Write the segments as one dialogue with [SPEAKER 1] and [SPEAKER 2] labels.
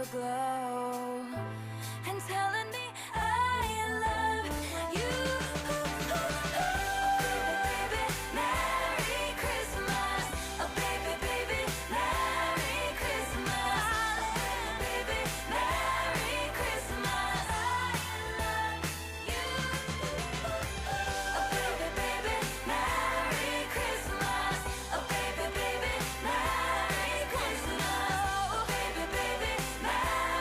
[SPEAKER 1] afterglow and telling me I love you. Baby, Merry Christmas. Oh, baby, baby, Merry Christmas. Baby, Merry Christmas. I love you. Oh, baby, baby, Merry Christmas. Oh, baby, baby, Merry Christmas. Oh, baby, baby, Merry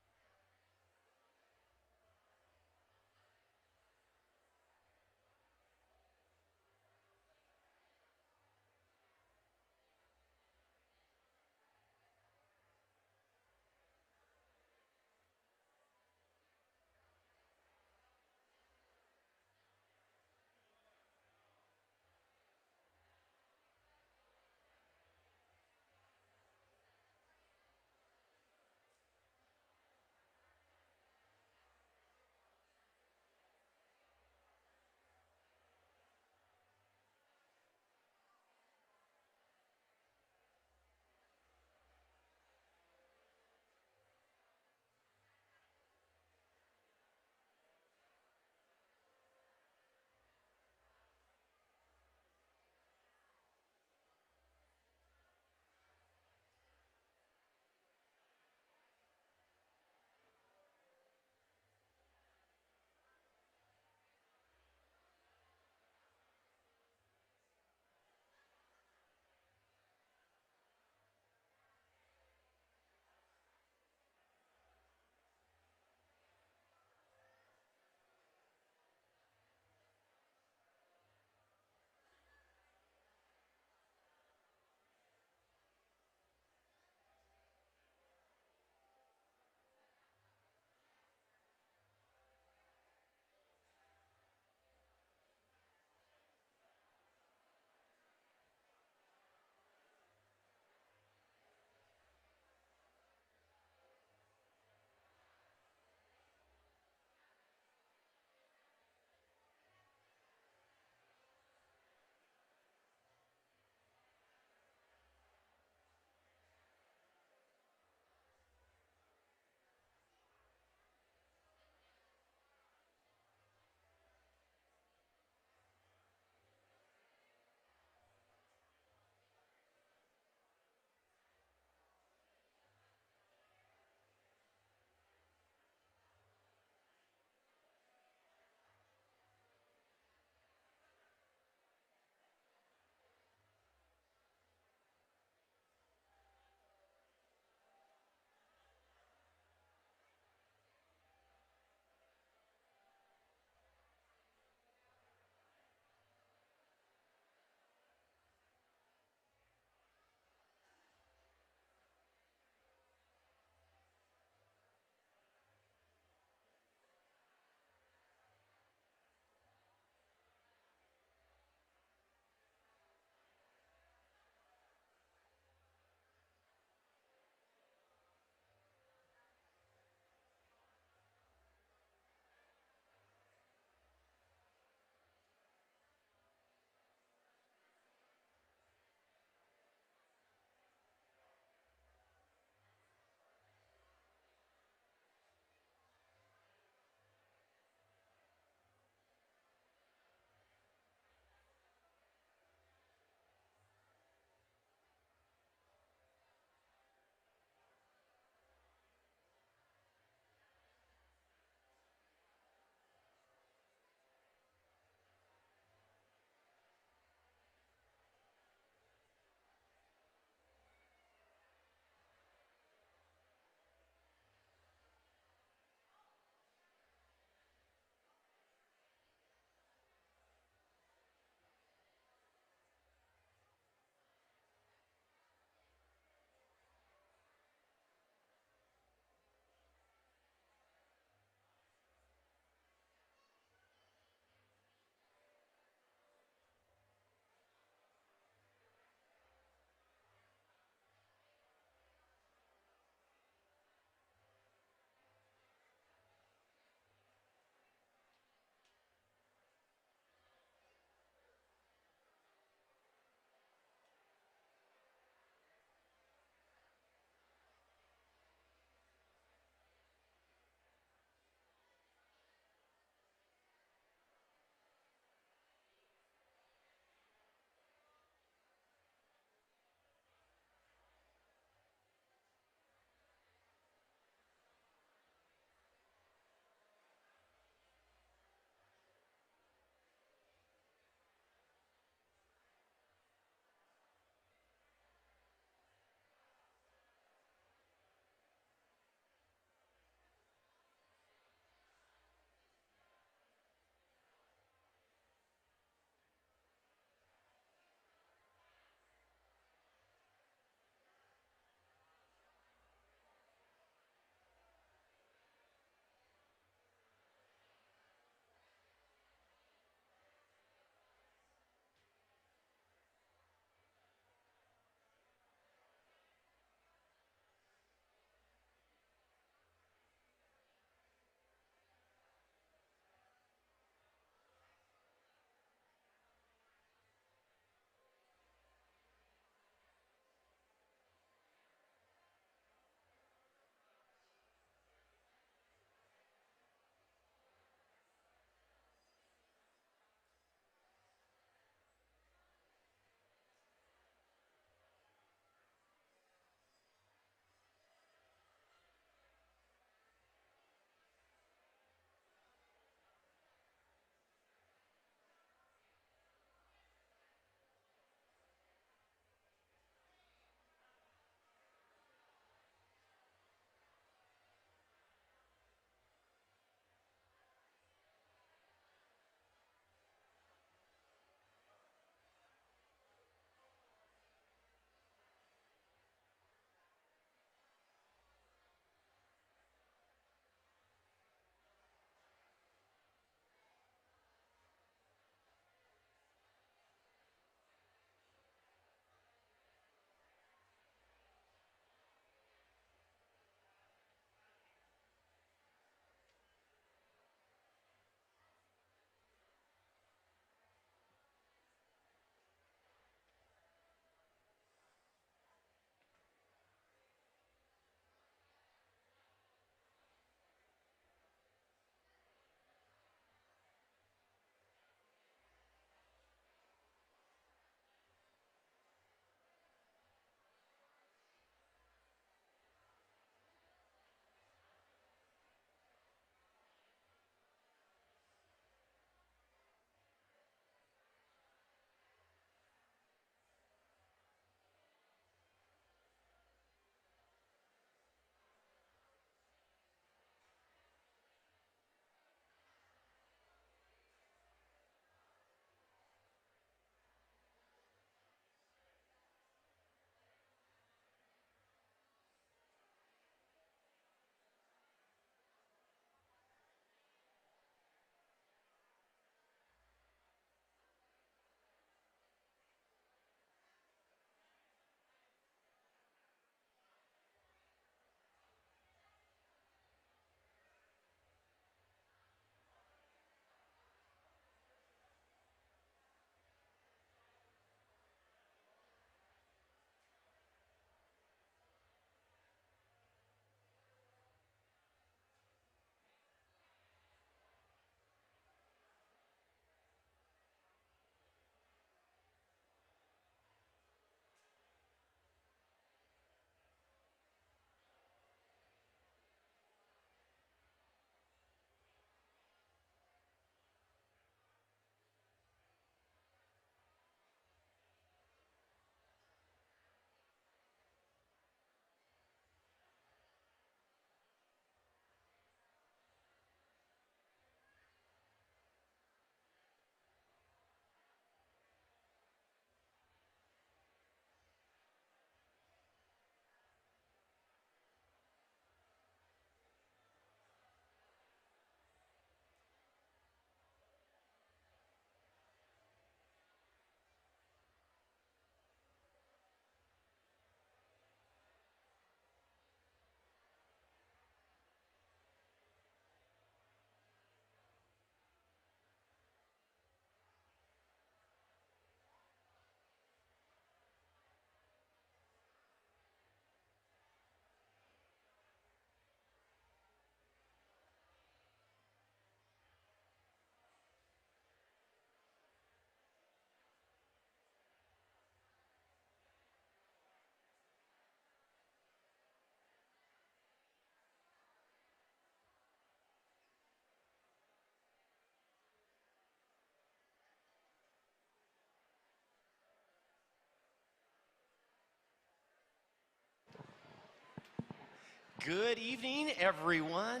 [SPEAKER 2] Good evening, everyone.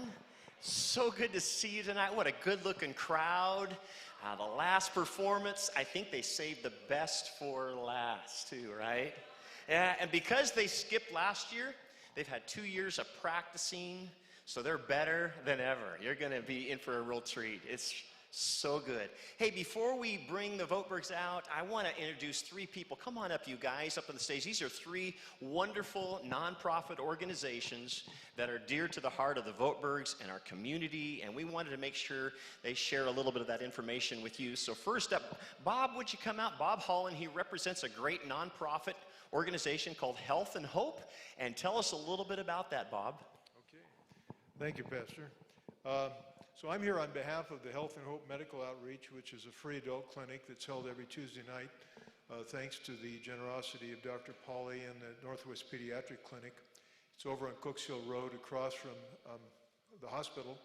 [SPEAKER 2] So good to see you tonight. What a good-looking crowd. The last performance, I think they saved the best for last, too, right? Yeah, and because they skipped last year, they've had 2 years of practicing, so they're better than ever. You're going to be in for a real treat. It's so good. Hey, before we bring the Voetbergs out, I want to introduce 3 people. Come on up, you guys, up on the stage. These are 3 wonderful nonprofit organizations that are dear to the heart of the Voetbergs and our community, and we wanted to make sure they share a little bit of that information with you. So first up, Bob, would you come out? Bob Holland, he represents a great nonprofit organization called Health and Hope, and tell us a little bit about that, Bob.
[SPEAKER 3] Okay. Thank you, Pastor. So I'm here on behalf of the Health and Hope Medical Outreach, which is a free adult clinic that's held every Tuesday night, thanks to the generosity of Dr. Pauly and the Northwest Pediatric Clinic. It's over on Cooks Hill Road across from the hospital.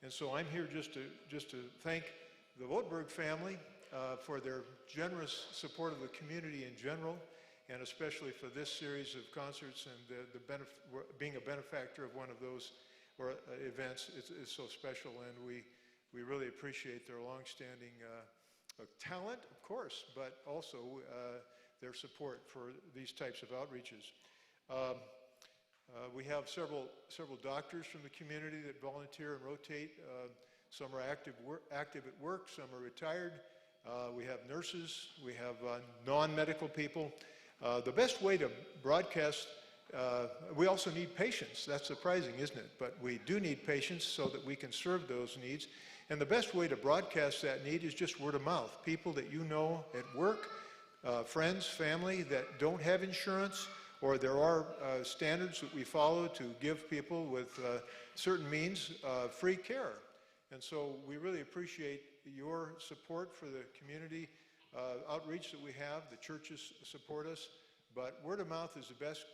[SPEAKER 3] And so I'm here just to thank the Voetberg family for their generous support of the community in general, and especially for this series of concerts and being a benefactor of one of those events is so special, and we really appreciate their longstanding talent, of course, but also their support for these types of outreaches. We have several doctors from the community that volunteer and rotate. Some are active at work, some are retired. We have nurses, we have non-medical people. The best way to broadcast, we also need patients. That's surprising, isn't it? But we do need patients so that we can serve those needs. And the best way to broadcast that need is just word of mouth. People that you know at work, friends, family that don't have insurance, or there are standards that we follow to give people with certain means free care. And so we really appreciate your support for the community outreach that we have. The churches support us, but word of mouth is the best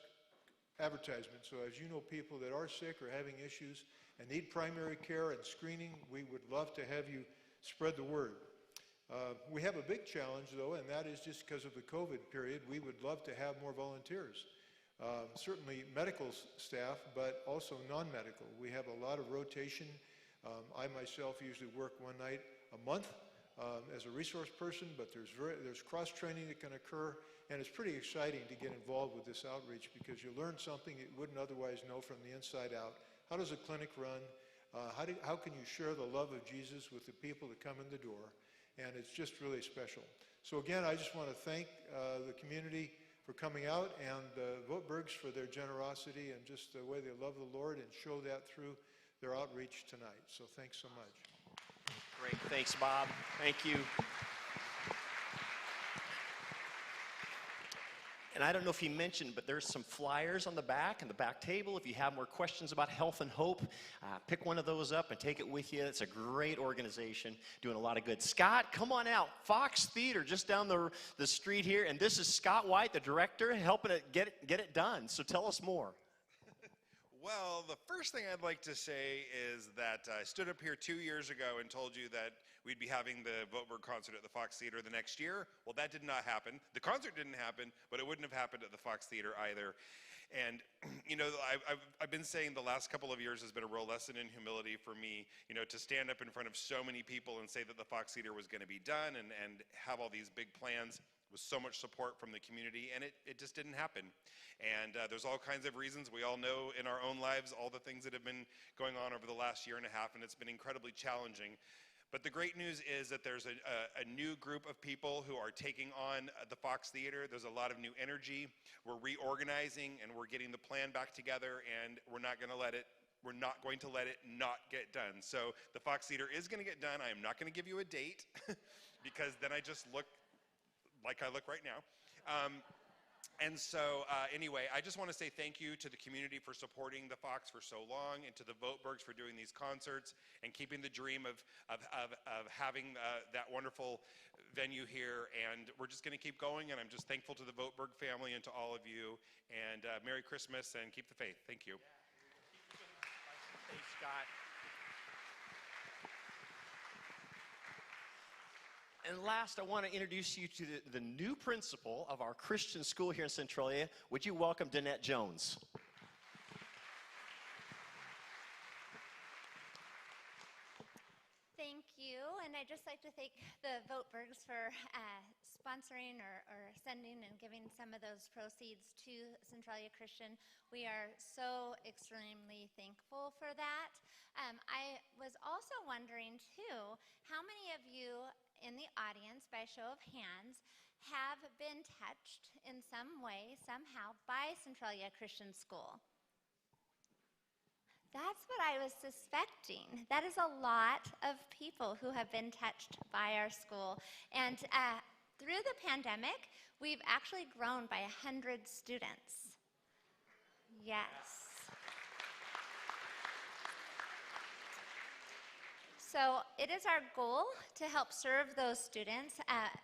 [SPEAKER 3] advertisement. So as you know, people that are sick or having issues and need primary care and screening, we would love to have you spread the word. We have a big challenge, though, and that is just because of the COVID period. We would love to have more volunteers. Certainly medical staff, but also non-medical. We have a lot of rotation. I myself usually work one night a month as a resource person, but there's cross-training that can occur, and it's pretty exciting to get involved with this outreach because you learn something you wouldn't otherwise know from the inside out. How does a clinic run? How can you share the love of Jesus with the people that come in the door? And it's just really special. So again, I just want to thank the community for coming out, and the Voetbergs for their generosity and just the way they love the Lord and show that through their outreach tonight. So thanks so much.
[SPEAKER 2] Great. Thanks, Bob. Thank you. And I don't know if he mentioned, but there's some flyers on the back and the back table. If you have more questions about Health and Hope, pick one of those up and take it with you. It's a great organization doing a lot of good. Scott, come on out. Fox Theater just down the street here. And this is Scott White, the director, helping it get it done. So tell us more.
[SPEAKER 4] Well, the first thing I'd like to say is that I stood up here 2 years ago and told you that we'd be having the Voberg concert at the Fox Theater the next year. Well, that did not happen. The concert didn't happen, but it wouldn't have happened at the Fox Theater either. And, you know, I've been saying the last couple of years has been a real lesson in humility for me, you know, to stand up in front of so many people and say that the Fox Theater was going to be done and have all these big plans with so much support from the community, and it just didn't happen. And there's all kinds of reasons. We all know in our own lives all the things that have been going on over the last year and a half, and it's been incredibly challenging. But the great news is that there's a new group of people who are taking on the Fox Theater. There's a lot of new energy. We're reorganizing, and we're getting the plan back together, and we're not going to let it not get done. So the Fox Theater is going to get done. I am not going to give you a date because then I just look like I look right now. And so anyway, I just want to say thank you to the community for supporting the Fox for so long, and to the Voetbergs for doing these concerts and keeping the dream of having that wonderful venue here. And we're just going to keep going, and I'm just thankful to the Voetberg family and to all of you. And Merry Christmas, and keep the faith. Thank you.
[SPEAKER 2] Thanks, Scott. And last, I want to introduce you to the new principal of our Christian school here in Centralia. Would you welcome Danette Jones?
[SPEAKER 5] you, and I'd just like to thank the Voetbergs for sponsoring or sending and giving some of those proceeds to Centralia Christian. We are so extremely thankful for that. I was also wondering, too, how many of you in the audience, by show of hands, have been touched in some way, somehow, by Centralia Christian School? That's what I was suspecting. That is a lot of people who have been touched by our school. And through the pandemic, we've actually grown by 100 students. Yes. So it is our goal to help serve those students.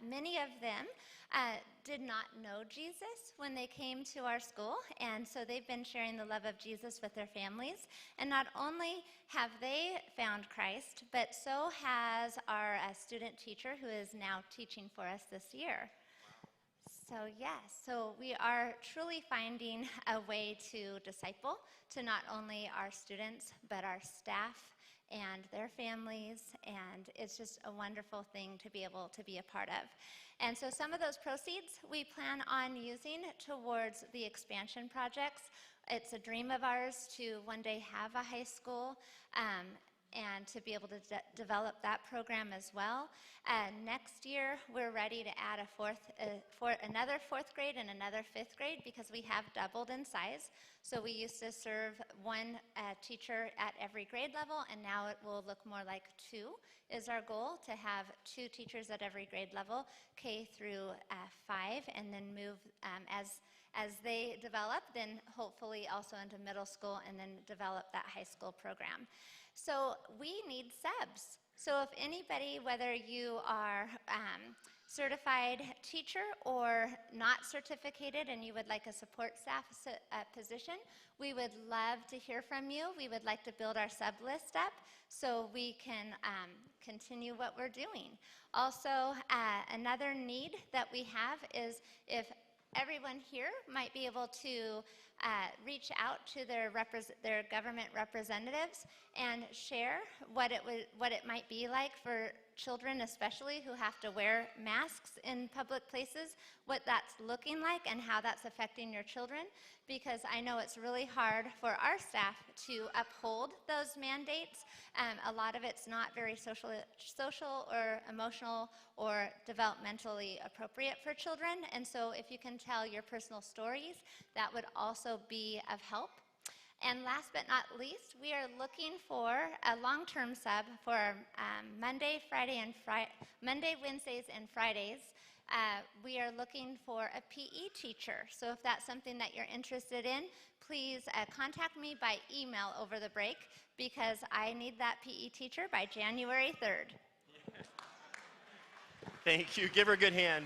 [SPEAKER 5] Many of them did not know Jesus when they came to our school, and so they've been sharing the love of Jesus with their families. And not only have they found Christ, but so has our student teacher who is now teaching for us this year. So yes, so we are truly finding a way to disciple to not only our students, but our staff and their families, and it's just a wonderful thing to be able to be a part of. And so some of those proceeds we plan on using towards the expansion projects. It's a dream of ours to one day have a high school and to be able to develop that program as well. Next year, we're ready to add another fourth grade and another fifth grade because we have doubled in size. So we used to serve one teacher at every grade level, and now it will look more like two is our goal, to have 2 teachers at every grade level, K through 5, and then move as they develop, then hopefully also into middle school, and then develop that high school program. So we need subs. So if anybody, whether you are certified teacher or not certificated and you would like a support staff position, we would love to hear from you. We would like to build our sub list up so we can continue what we're doing. Also, another need that we have is if everyone here might be able to reach out to their government representatives and share what it might be like for children, especially who have to wear masks in public places, what that's looking like and how that's affecting your children, because I know it's really hard for our staff to uphold those mandates. A lot of it's not very social or emotional or developmentally appropriate for children, and so if you can tell your personal stories, that would also be of help. And last but not least, we are looking for a long-term sub for Monday, Wednesdays, and Fridays. We are looking for a PE teacher. So if that's something that you're interested in, please contact me by email over the break, because I need that PE teacher by January 3rd.
[SPEAKER 2] Thank you. Give her a good hand.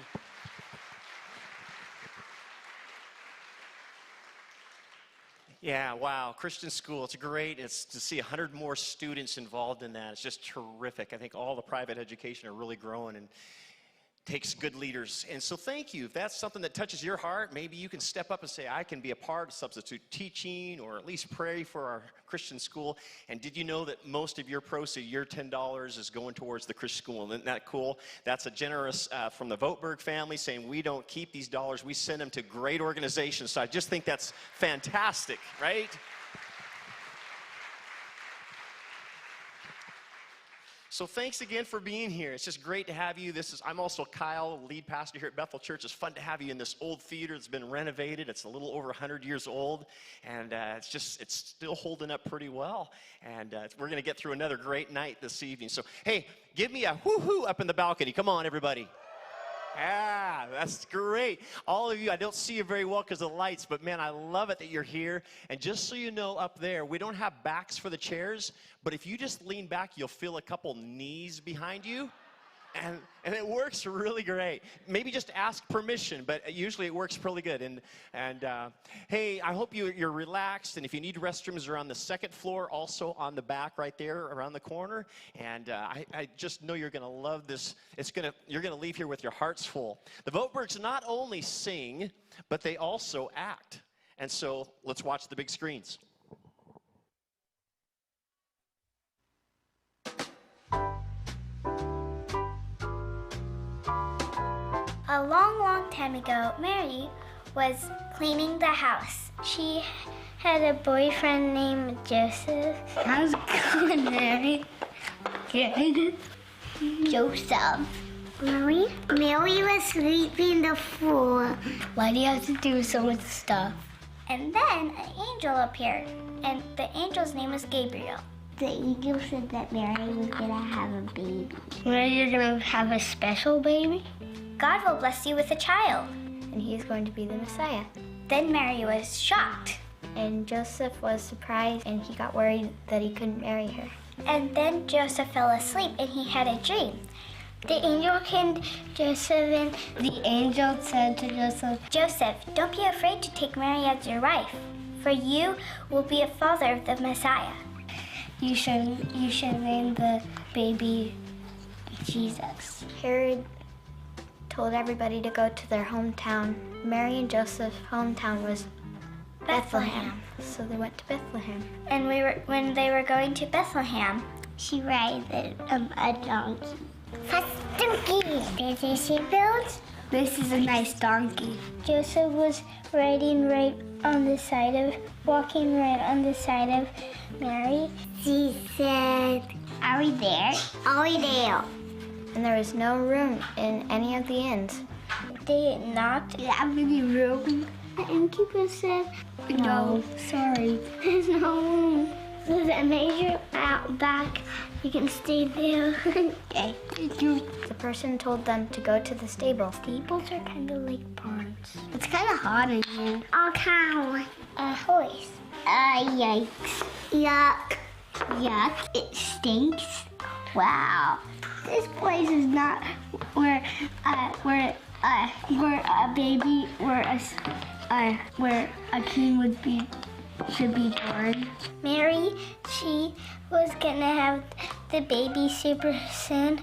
[SPEAKER 2] Yeah, wow, Christian school, it's great. It's to see 100 more students involved in that. It's just terrific. I think all the private education are really growing and takes good leaders. And so thank you. If that's something that touches your heart, maybe you can step up and say, I can be a part of substitute teaching, or at least pray for our Christian school. And did you know that most of your proceeds, your $10, is going towards the Christian school? Isn't that cool? That's a generous from the Voetberg family saying we don't keep these dollars, we send them to great organizations. So I just think that's fantastic, right? So thanks again for being here. It's just great to have you. I'm also Kyle, lead pastor here at Bethel Church. It's fun to have you in this old theater that's been renovated. It's a little over 100 years old, and it's still holding up pretty well. And we're going to get through another great night this evening. So, hey, give me a whoo-hoo up in the balcony. Come on, everybody. Yeah, that's great. All of you, I don't see you very well because of the lights, but man, I love it that you're here. And just so you know, up there, we don't have backs for the chairs, but if you just lean back, you'll feel a couple knees behind you. And it works really great. Maybe just ask permission, but usually it works pretty good. And hey, I hope you're relaxed. And if you need restrooms, they're on the second floor, also on the back right there around the corner. And I just know you're going to love this. You're going to leave here with your hearts full. The Vobergs not only sing, but they also act. And so let's watch the big screens.
[SPEAKER 6] A long, long time ago, Mary was cleaning the house. She had a boyfriend named Joseph. How's it going, Mary? Good. Joseph. Mary was sweeping the floor. Why do you have to do so much stuff? And then an angel appeared, and the angel's name was Gabriel. The angel said that Mary was gonna have a baby. Mary, you're gonna have a special baby? God will bless you with a child, and he's going to be the Messiah. Then Mary was shocked, and Joseph was surprised, and he got worried that he couldn't marry her. And then Joseph fell asleep, and he had a dream. The angel came to Joseph, and the angel said to Joseph, Joseph, don't be afraid to take Mary as your wife, for you will be a father of the Messiah. You should name the baby Jesus. Herod told everybody to go to their hometown. Mary and Joseph's hometown was Bethlehem. So they went to Bethlehem. And when they were going to Bethlehem, she rode a donkey. Fast donkey! This is she built. This is a nice donkey. Joseph was walking right on the side of Mary. She said, are we there? Are we there? And there was no room in any of the inns. They knocked. Do you have any room? The innkeeper said, no, sorry. There's no room. There's a major out back. You can stay there. Okay. The person told them to go to the stable. Stables are kind of like barns. It's kind of hot in here. A cow. A horse. Yikes. Yuck. Yuck. It stinks. Wow. This place is not where a king should be born. Mary, she was gonna have the baby super soon.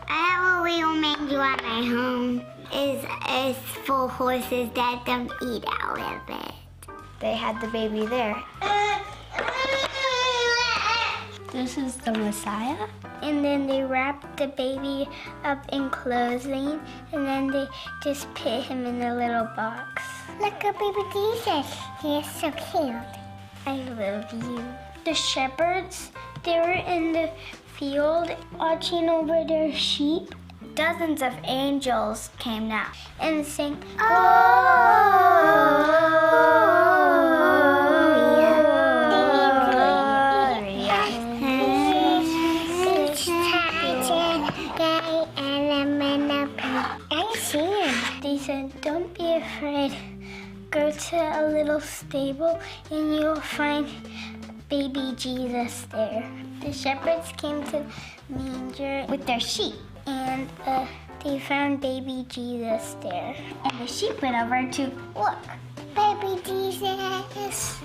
[SPEAKER 6] I have a little manger at my home. Is for horses that don't eat out of it. They had the baby there. This is the Messiah. And then they wrapped the baby up in clothing, and then they just put him in a little box. Look at baby Jesus. He is so cute. I love you. The shepherds, they were in the field watching over their sheep. Dozens of angels came down and sang, They said, don't be afraid. Go to a little stable and you'll find baby Jesus there. The shepherds came to the manger with their sheep, and they found baby Jesus there. And the sheep went over to look. Baby Jesus.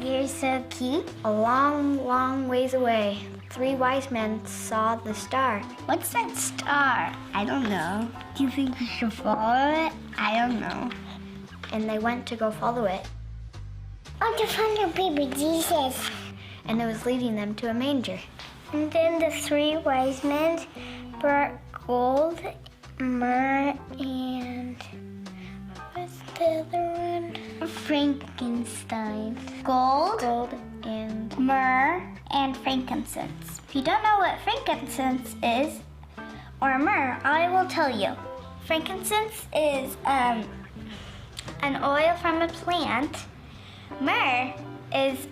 [SPEAKER 6] You're so cute. A long, long ways away, 3 wise men saw the star. What's that star? I don't know. Do you think we should follow it? I don't know. And they went to go follow it. I want to find a baby Jesus. And it was leading them to a manger. And then the 3 wise men brought gold, myrrh, and what's the other one? Frankenstein. Gold, and myrrh, and frankincense. If you don't know what frankincense is, or myrrh, I will tell you. Frankincense is an oil from a plant. Myrrh is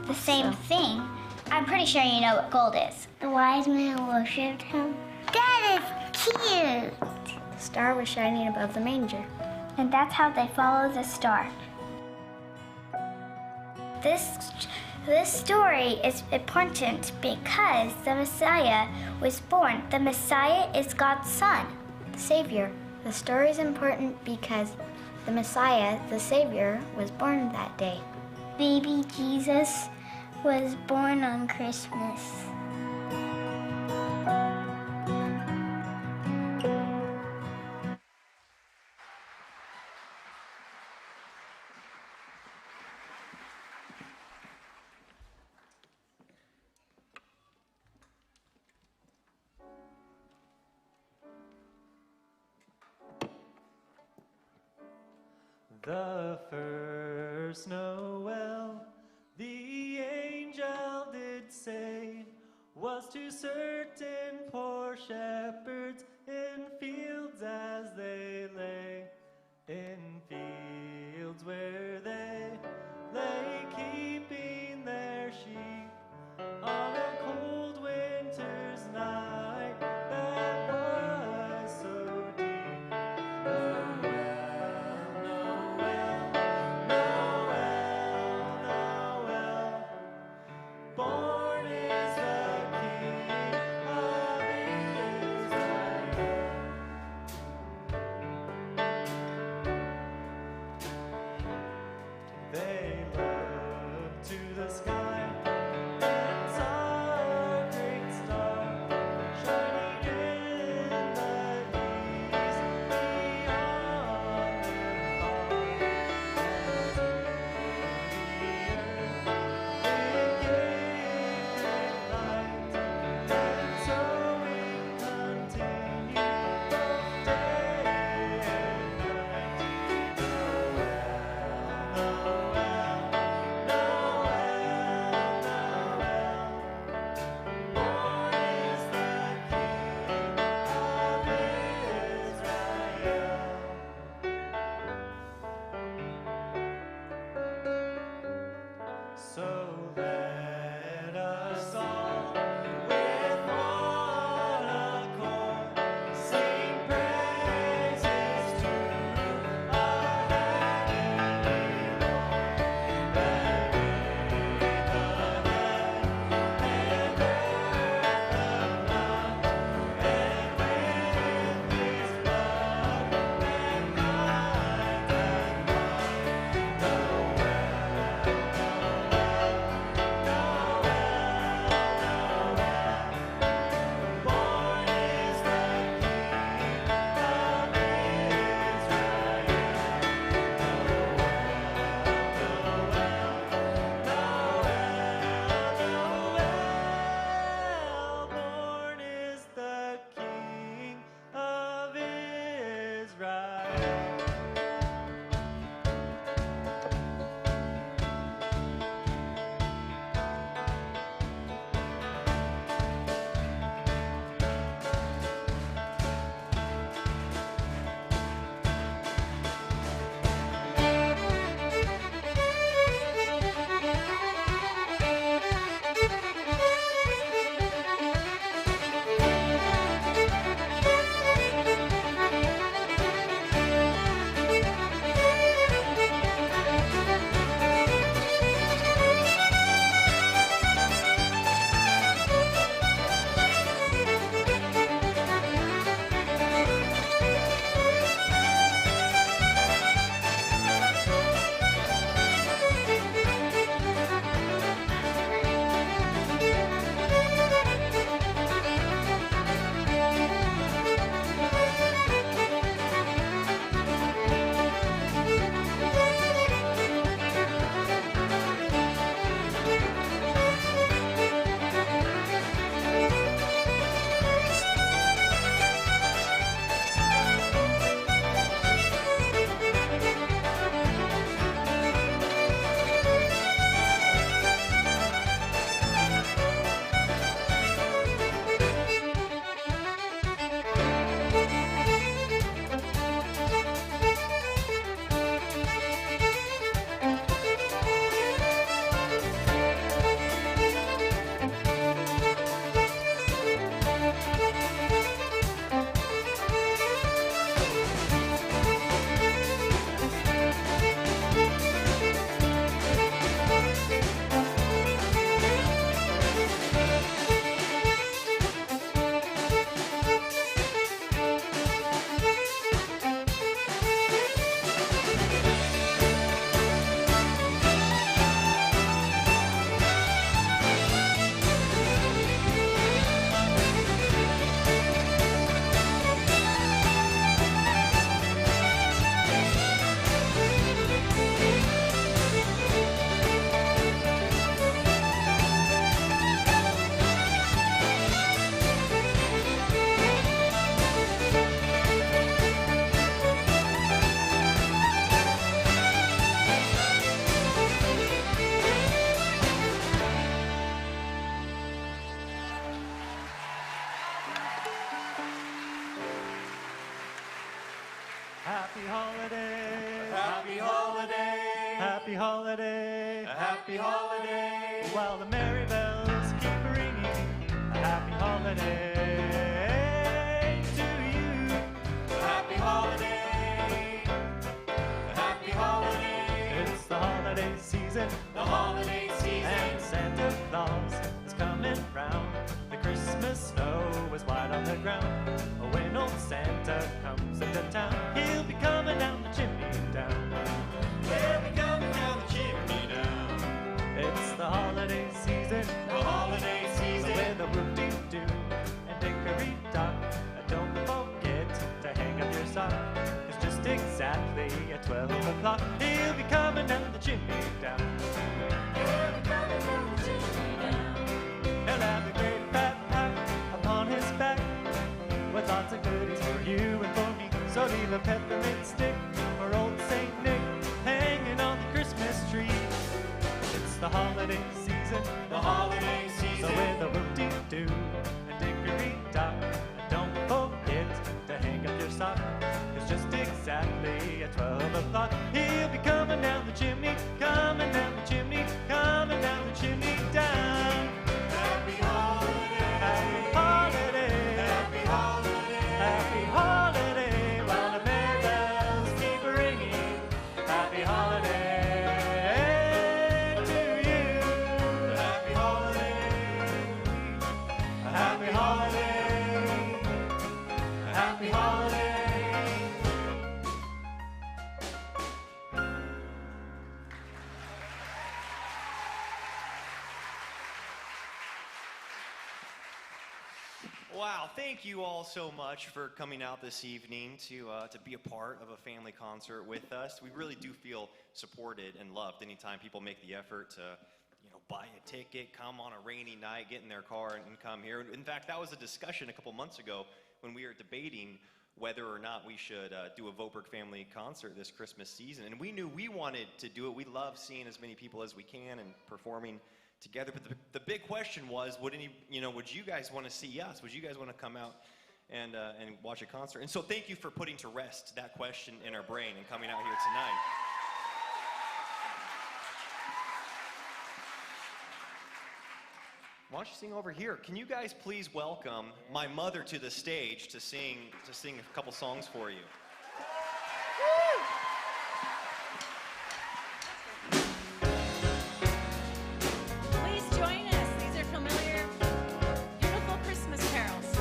[SPEAKER 6] the same thing. I'm pretty sure you know what gold is. The wise men worshipped him. That is cute! The star was shining above the manger. And that's how they followed the star. This story is important because the Messiah was born. The Messiah is God's son, the Savior. The story is important because the Messiah, the Savior, was born that day. Baby Jesus was born on Christmas.
[SPEAKER 7] The first Noel, the angel did say, was to certain poor shepherds in fields as they lay, in fields where they lay keeping their sheep on a cold winter's night that was so deep. Noel, Noel, Noel, Noel, born is the King. happy holiday.
[SPEAKER 8] Happy holiday.
[SPEAKER 7] Happy holiday.
[SPEAKER 8] Happy holiday.
[SPEAKER 7] While the merry bells keep ringing, a happy holiday to you.
[SPEAKER 8] Happy holiday. Happy holiday.
[SPEAKER 7] It's the holiday season,
[SPEAKER 8] The holiday season.
[SPEAKER 7] and Santa Claus is coming round. The Christmas snow is white on the ground. When old Santa comes into town, he'll be coming down the chimney down.
[SPEAKER 8] He'll be coming down the chimney down.
[SPEAKER 7] It's the holiday season,
[SPEAKER 8] The holiday season.
[SPEAKER 7] with a whoop-dee-doo and dickory-dock. Don't forget to hang up your sock. It's just exactly at 12 o'clock. He'll be coming down the chimney down.
[SPEAKER 8] He'll be coming down the chimney down.
[SPEAKER 7] He'll have a great fat pack upon his back with lots of goodies for you and for me. So leave a peppermint stick for old Saint Nick hanging on the Christmas tree. It's the holiday season,
[SPEAKER 8] The holiday
[SPEAKER 7] so
[SPEAKER 8] season.
[SPEAKER 7] with a whoop-dee-doo and dickory-dock, and don't forget to hang up your sock. It's just exactly at 12 o'clock. He'll be coming down the chimney, coming down the chimney, coming down the chimney down.
[SPEAKER 8] Happy holiday.
[SPEAKER 7] Happy holiday,
[SPEAKER 8] Happy holiday.
[SPEAKER 7] happy holiday, while the merry bells keep ringing. Happy holiday to you.
[SPEAKER 8] Happy holiday.
[SPEAKER 7] Happy holiday, happy holiday.
[SPEAKER 2] Wow, thank you all so much for coming out this evening to be a part of a family concert with us. We really do feel supported and loved anytime people make the effort to, buy a ticket, come on a rainy night, get in their car and come here. In fact, that was a discussion a couple months ago when we were debating whether or not we should do a Voberg family concert this Christmas season. And we knew we wanted to do it. We love seeing as many people as we can and performing together. But the big question was, would you guys want to see us? Would you guys want to come out and watch a concert? And so thank you for putting to rest that question in our brain and coming out here tonight. Why don't you sing over here? Can you guys please welcome my mother to the stage to sing a couple songs for you?
[SPEAKER 9] Please join us. These are familiar, beautiful Christmas carols.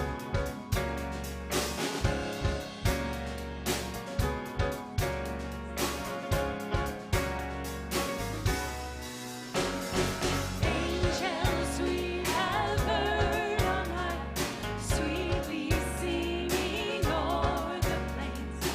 [SPEAKER 9] Angels we have heard on high, sweetly singing o'er the plains.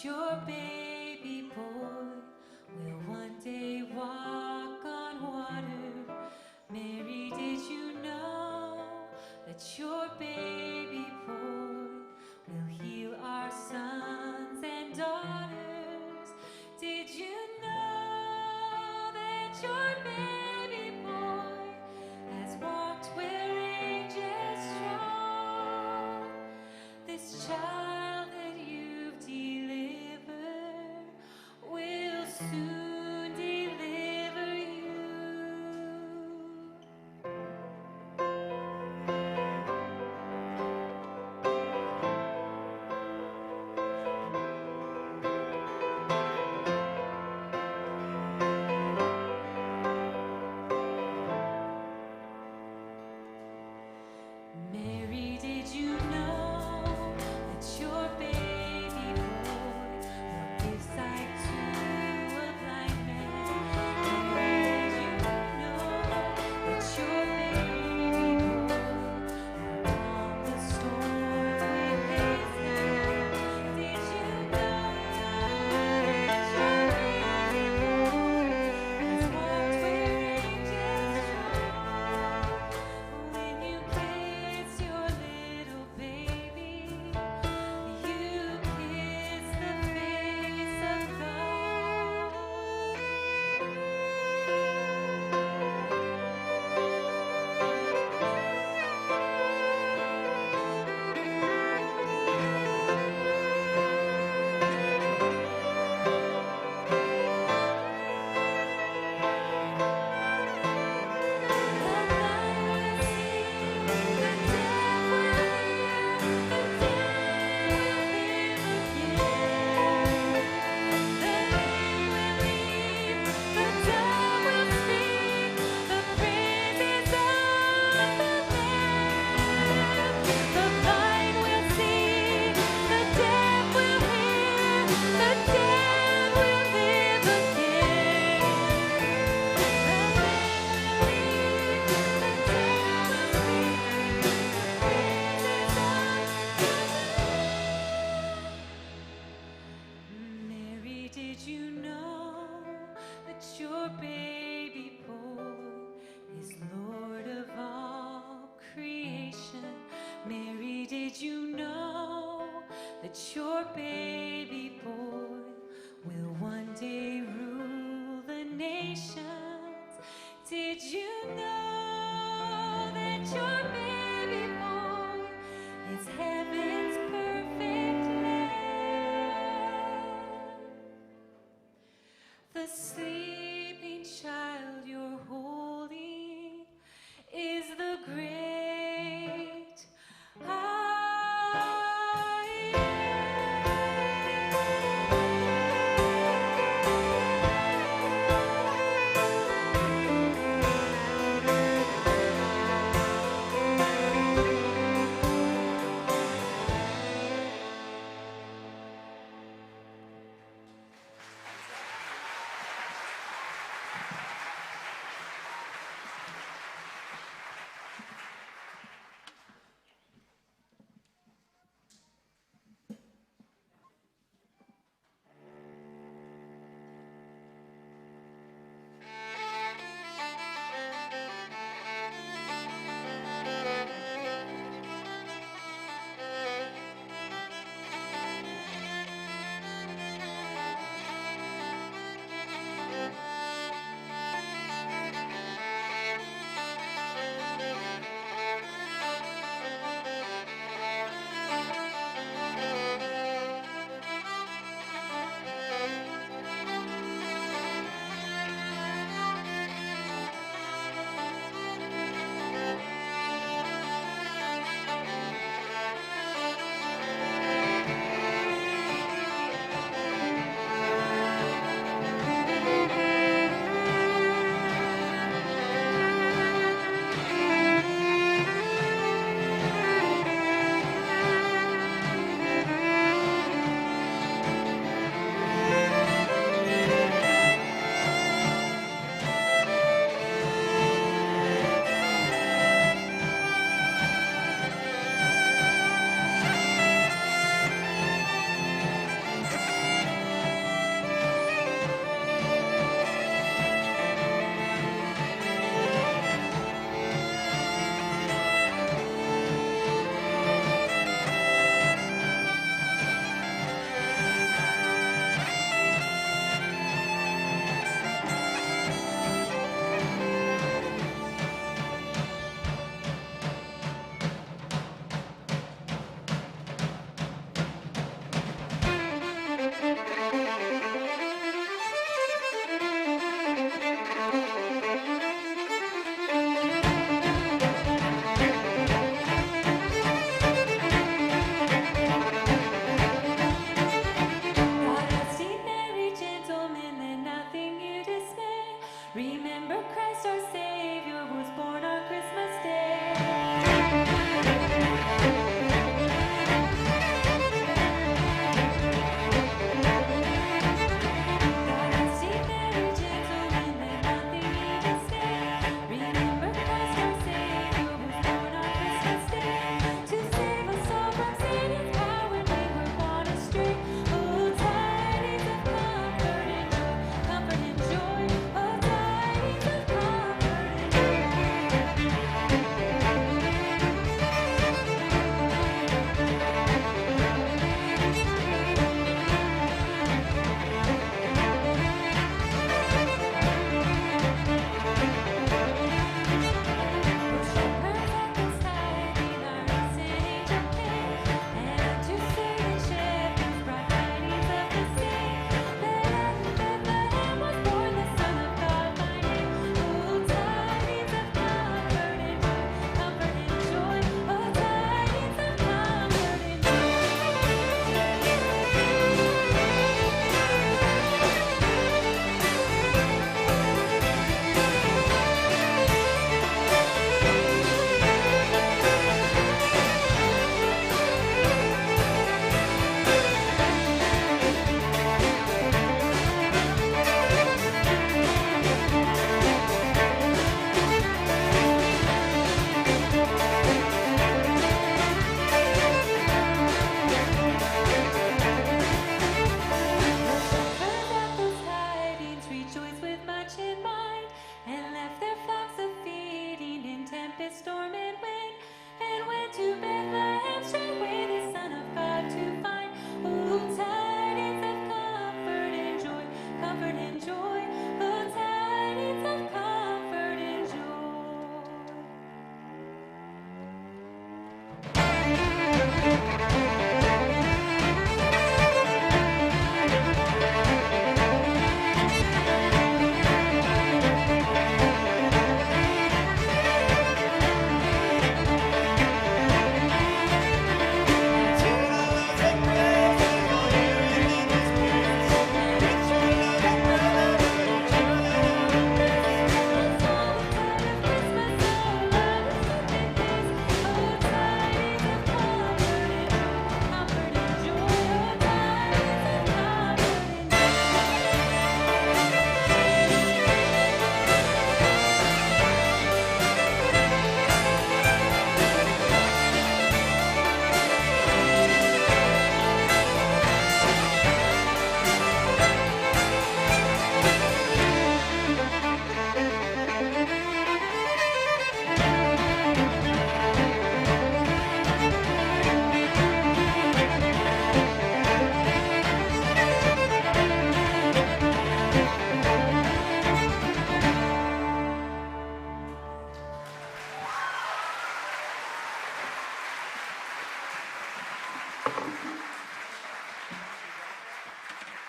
[SPEAKER 8] that your baby boy will one day walk on water. Mary, did you know that your baby boy will heal our sons and daughters? Did you know that your baby boy has walked where angels trod? This child that you've delivered will soon deliver you. Mary, did you know that your baby boy will give sight to a blind man? Mary, did you know that your baby boy will calm the storm with his hand? Did you know that your baby boy has walked where angels trod? When you kiss your little baby, you kiss the face of God. Mary, did you know that your baby boy is Lord of all creation? Mary, did you know that your baby boy will one day rule the nations? Did you know that your baby boy is heaven's perfect lamb? The sleeping child you're holding is the great I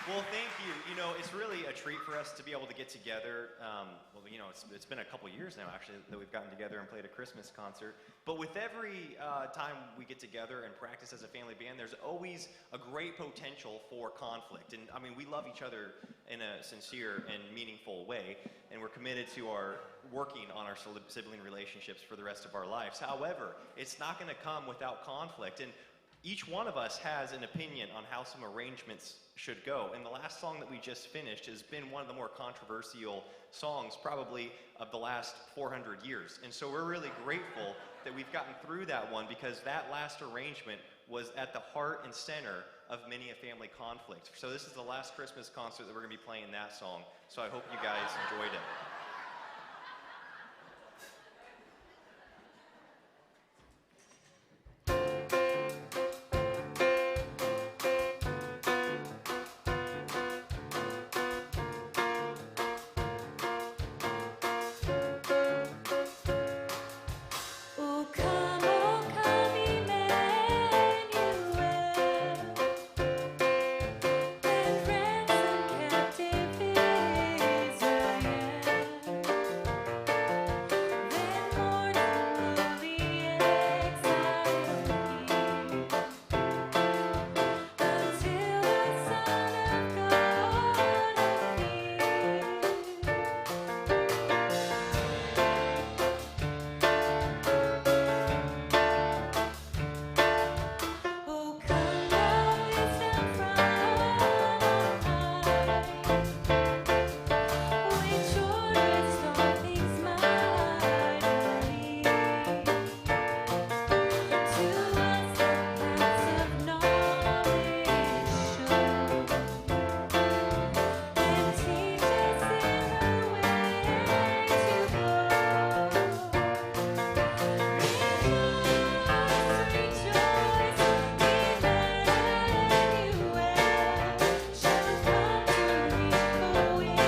[SPEAKER 2] Well, thank you. You know, it's really a treat for us to be able to get together. Well, you know, it's been a couple years now, actually, that we've gotten together and played a Christmas concert. But with every time we get together and practice as a family band, there's always a great potential for conflict. And, I mean, we love each other in a sincere and meaningful way, and we're committed to our working on our sibling relationships for the rest of our lives. However, it's not going to come without conflict. And each one of us has an opinion on how some arrangements should go. And the last song that we just finished has been one of the more controversial songs probably of the last 400 years. And so we're really grateful that we've gotten through that one, because that last arrangement was at the heart and center of many a family conflict. So this is the last Christmas concert that we're going to be playing that song. So I hope you guys enjoyed it.
[SPEAKER 1] O come, Emmanuel, and ransom captive Israel. Then mournful the exile be, until the Son of God appear. O come, thou wisdom from high, which orderest all things mightily. To us the paths of knowledge show, and teach us in the way to go. Rejoice, Emmanuel shall come to reap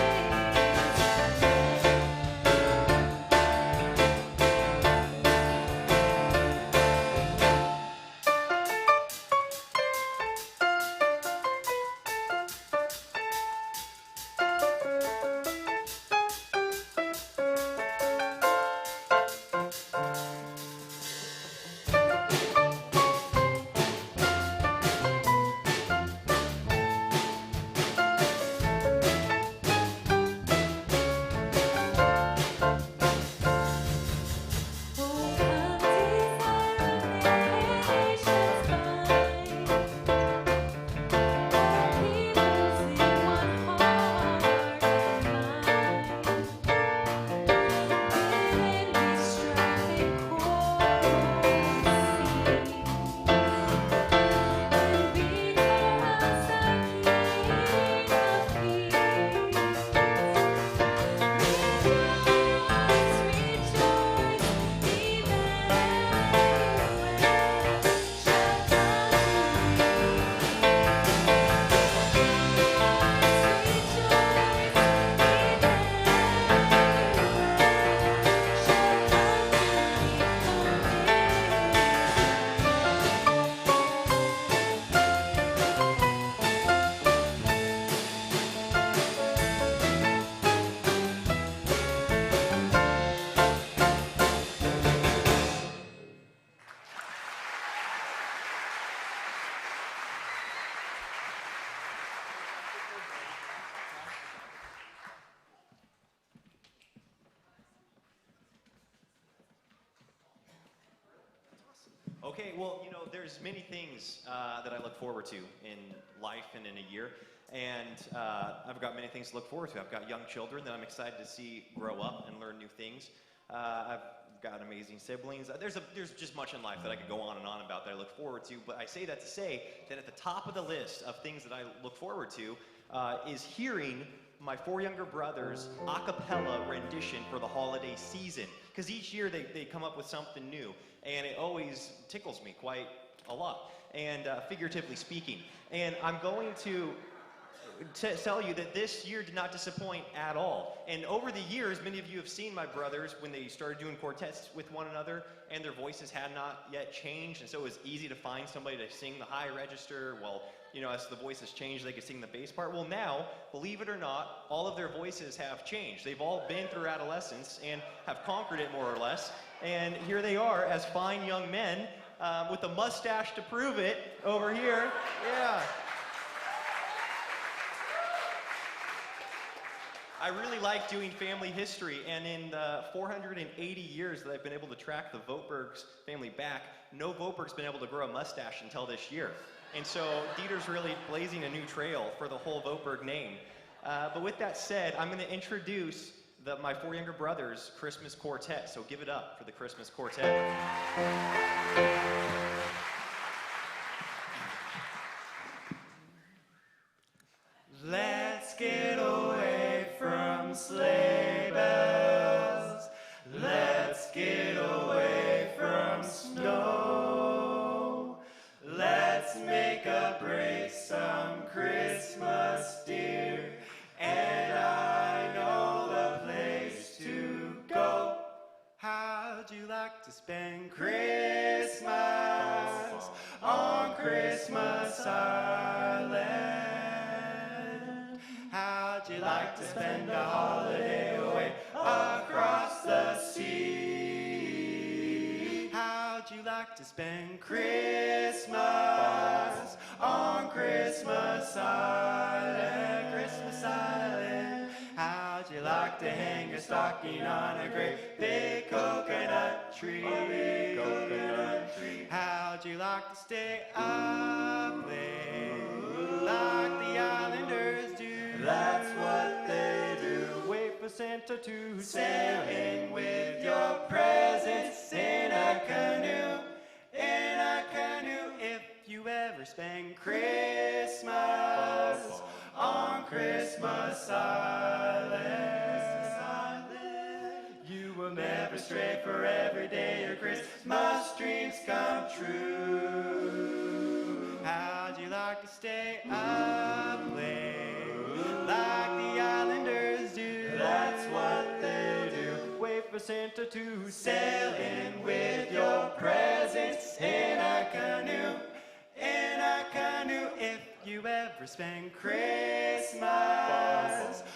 [SPEAKER 2] Okay, well, you know, there's many things that I look forward to in life and in a year. And I've got many things to look forward to. I've got young children that I'm excited to see grow up and learn new things. I've got amazing siblings. There's just much in life that I could go on and on about that I look forward to. But I say that to say that at the top of the list of things that I look forward to is hearing my 4 younger brothers' a cappella rendition for the holiday season. Because each year they come up with something new, and it always tickles me quite a lot, and figuratively speaking. And I'm going to tell you that this year did not disappoint at all. And over the years, many of you have seen my brothers when they started doing quartets with one another, and their voices had not yet changed, and so it was easy to find somebody to sing the high register while, you know, as the voices changed, they could sing the bass part. Well, now, believe it or not, all of their voices have changed. They've all been through adolescence and have conquered it more or less. And here they are as fine young men with a mustache to prove it over here. Yeah. I really like doing family history, and in the 480 years that I've been able to track the Voetberg's family back, no Voetberg's been able to grow a mustache until this year. And so Dieter's really blazing a new trail for the whole Voetberg name. But with that said, I'm going to introduce my 4 younger brothers' Christmas quartet. So give it up for the Christmas quartet. Let's get away from sleigh bells. Let's get away from snow. Let's make a break some Christmas, dear. And I know the place to go. How'd you like to spend Christmas on Christmas Island? How'd you like to spend a holiday away across the sea? How'd you like to spend Christmas on Christmas Island? Christmas Island. How'd you like to hang your stocking on a great big coconut tree? Coconut tree. How'd you like to stay up late like the islanders do? That's what they do. Wait for Santa to sail in with your presents in a canoe. In a canoe. If you ever spend Christmas on Christmas Island, you will never stray, for every day your Christmas dreams come true. How'd you like to stay up late like the islanders do? That's what they do. Wait for Santa to sail in with your presents in a canoe. In a canoe. If you ever spend Christmas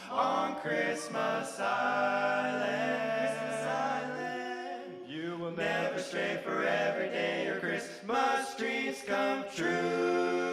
[SPEAKER 2] on Christmas Island, you will never stray, for every day your Christmas dreams come true.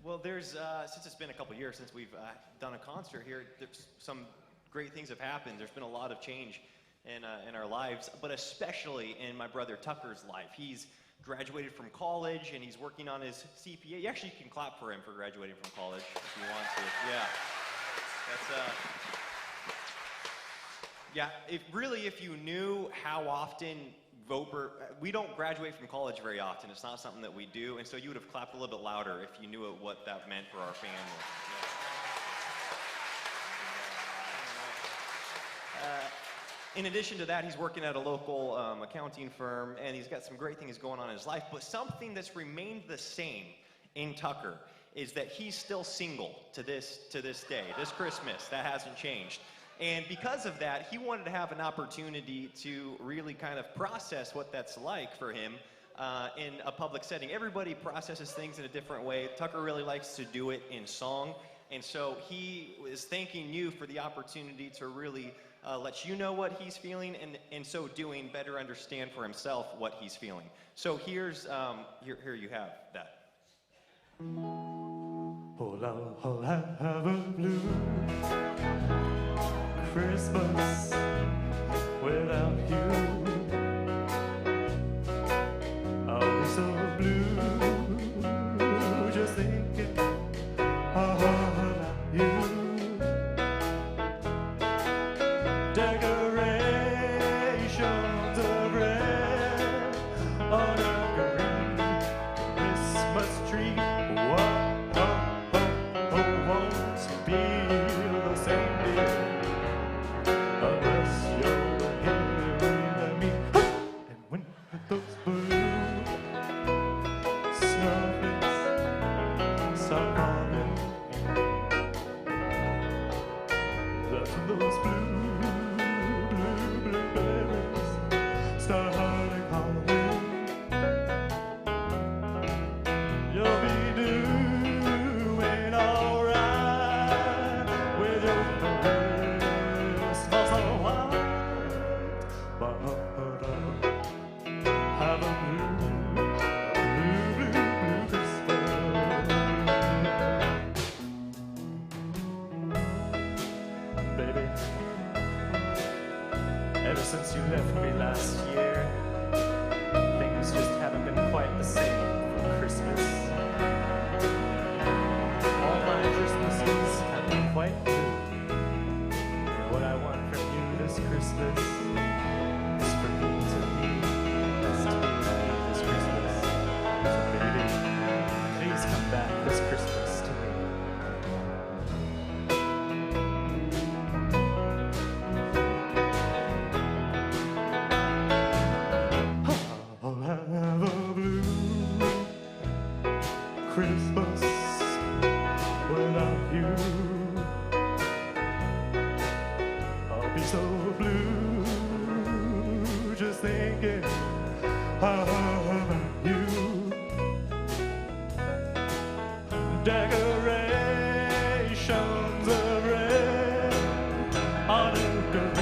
[SPEAKER 2] Well, there's since it's been a couple years since we've done a concert here, there's some great things have happened. There's been a lot of change in our lives, but especially in my brother Tucker's life. He's graduated from college and he's working on his CPA. You actually can clap for him for graduating from college if you want to. Yeah, that's yeah. If you knew how often Voberg, we don't graduate from college very often. It's not something that we do, and so you would have clapped a little bit louder if you knew what that meant for our family. In addition to that, he's working at a local accounting firm, and he's got some great things going on in his life. But something that's remained the same in Tucker is that he's still single to this day. This Christmas, that hasn't changed. And because of that, he wanted to have an opportunity to really kind of process what that's like for him in a public setting. Everybody processes things in a different way. Tucker really likes to do it in song. And so he is thanking you for the opportunity to really let you know what he's feeling, and in so doing, better understand for himself what he's feeling. So here you have that.
[SPEAKER 7] Oh, I'll have a blue Christmas without you. I'll be so blue just thinking about you. Decorations of red on a green Christmas tree. Won't be the same dear unless you're here with me. And when those blue snowflakes start falling, that's when those blueberries start calling. You'll be doing alright with your Christmas so white, but have a blue Christmas. Baby, ever since you left me last year, things just haven't been quite the same for Christmas. All my Christmases have been quite blue. And what I want from you this Christmas is for me to be this Christmas. So baby, please come back this Christmas to me. I'll have a blue Christmas without you. I'll be so blue just thinking about you. Decorations of red on a green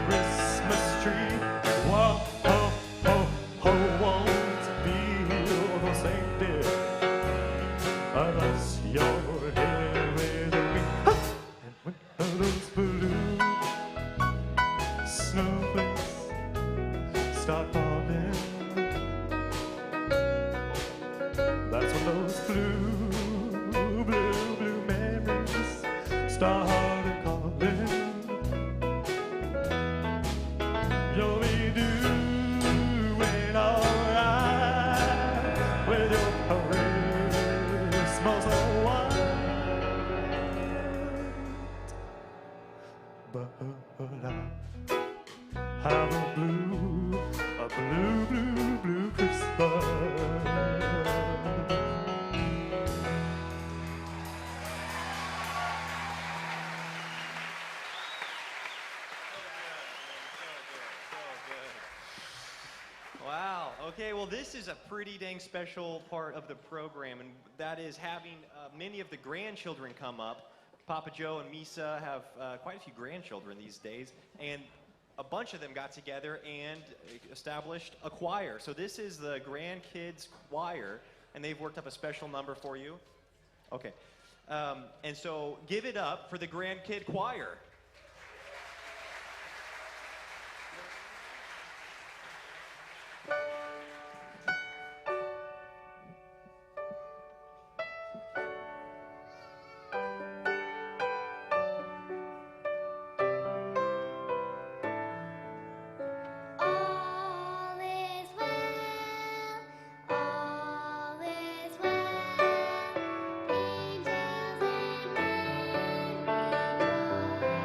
[SPEAKER 7] Christmas tree. Whoa, won't be the same dear unless you're here with me. And when those blue snowflakes start falling, that's when those blue memories start calling. You'll be doing alright with your Christmas so white, but I'll have a blue Christmas.
[SPEAKER 2] Wow. Okay, well, this is a pretty dang special part of the program, and that is having many of the grandchildren come up. Papa Joe and Misa have quite a few grandchildren these days, and a bunch of them got together and established a choir. So this is the grandkids choir, and they've worked up a special number for you.
[SPEAKER 10] Okay. And so give it up for the Grandkid Choir.
[SPEAKER 6] All is well, all is well. Angels and men rejoice. For tonight darkness fell into the dawn of love's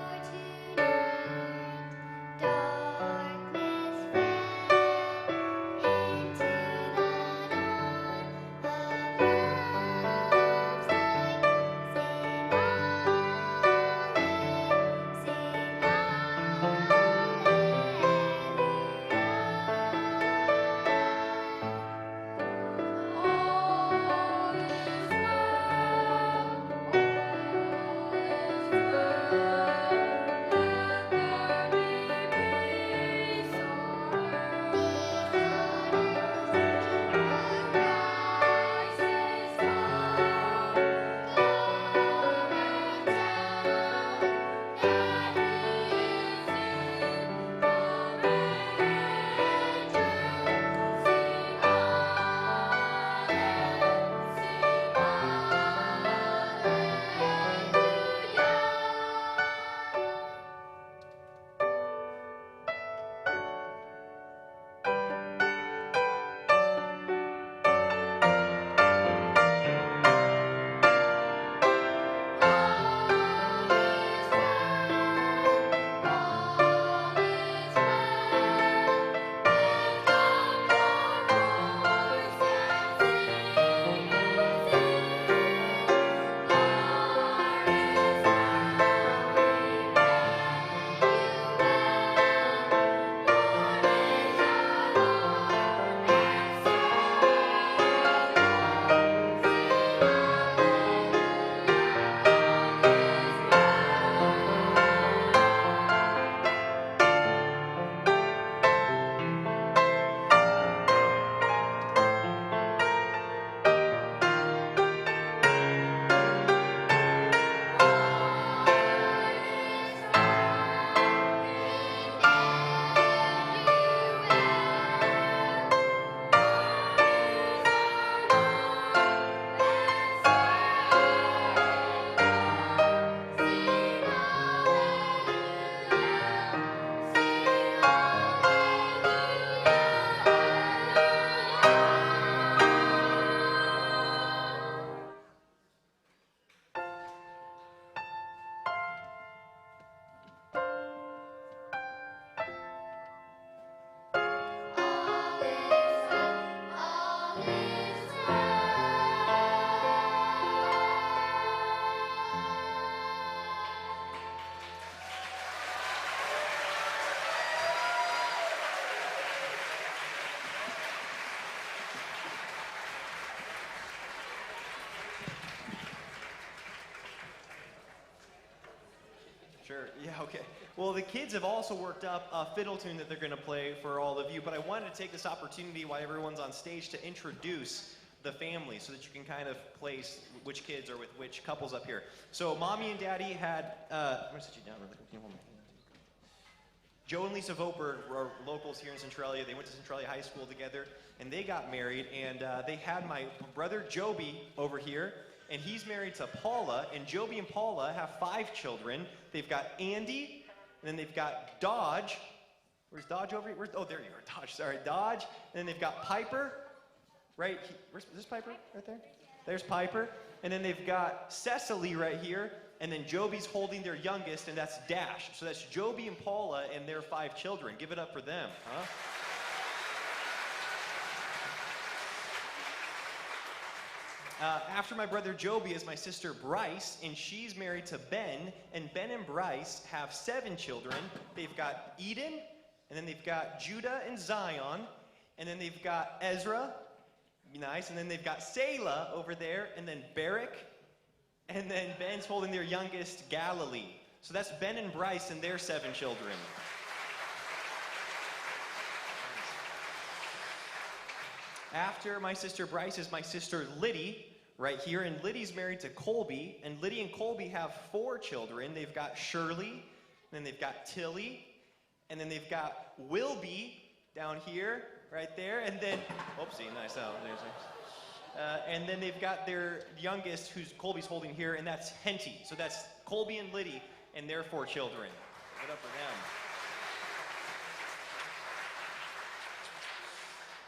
[SPEAKER 6] light. Sing
[SPEAKER 10] Sure, yeah, okay. Well, the kids have also worked up a fiddle tune that they're going to play for all of you, but I wanted to take this opportunity while everyone's on stage to introduce the family so that you can kind of place which kids are with which couples up here. So Mommy and Daddy had, I'm going to sit you down really quick. Can you hold my hand? Joe and Lisa Voberg were locals here in Centralia. They went to Centralia High School together, and they got married, and they had my brother Joby over here, and he's married to Paula, and Joby and Paula have 5 children. They've got Andy, and then they've got Dodge. Where's Dodge over here? Oh, there you are, Dodge. Sorry, Dodge. And then they've got Piper, right? Where's this Piper? Right there? There's Piper. And then they've got Cecily right here, and then Joby's holding their youngest, and that's Dash. So that's Joby and Paula and their 5 children. Give it up for them, huh? After my brother Joby is my sister Bryce, and she's married to Ben, and Ben and Bryce have 7 children. They've got Eden, and then they've got Judah and Zion, and then they've got Ezra, nice, and then they've got Selah over there, and then Barak, and then Ben's holding their youngest, Galilee. So that's Ben and Bryce and their 7 children. After my sister Bryce is my sister Liddy, right here. And Liddy's married to Colby. And Liddy and Colby have 4 children. They've got Shirley, and then they've got Tilly, and then they've got Wilby down here, right there. And then, oopsie, nice out. And then they've got their youngest, who's Colby's holding here, and that's Henty. So that's Colby and Liddy and their 4 children. Give it up for them.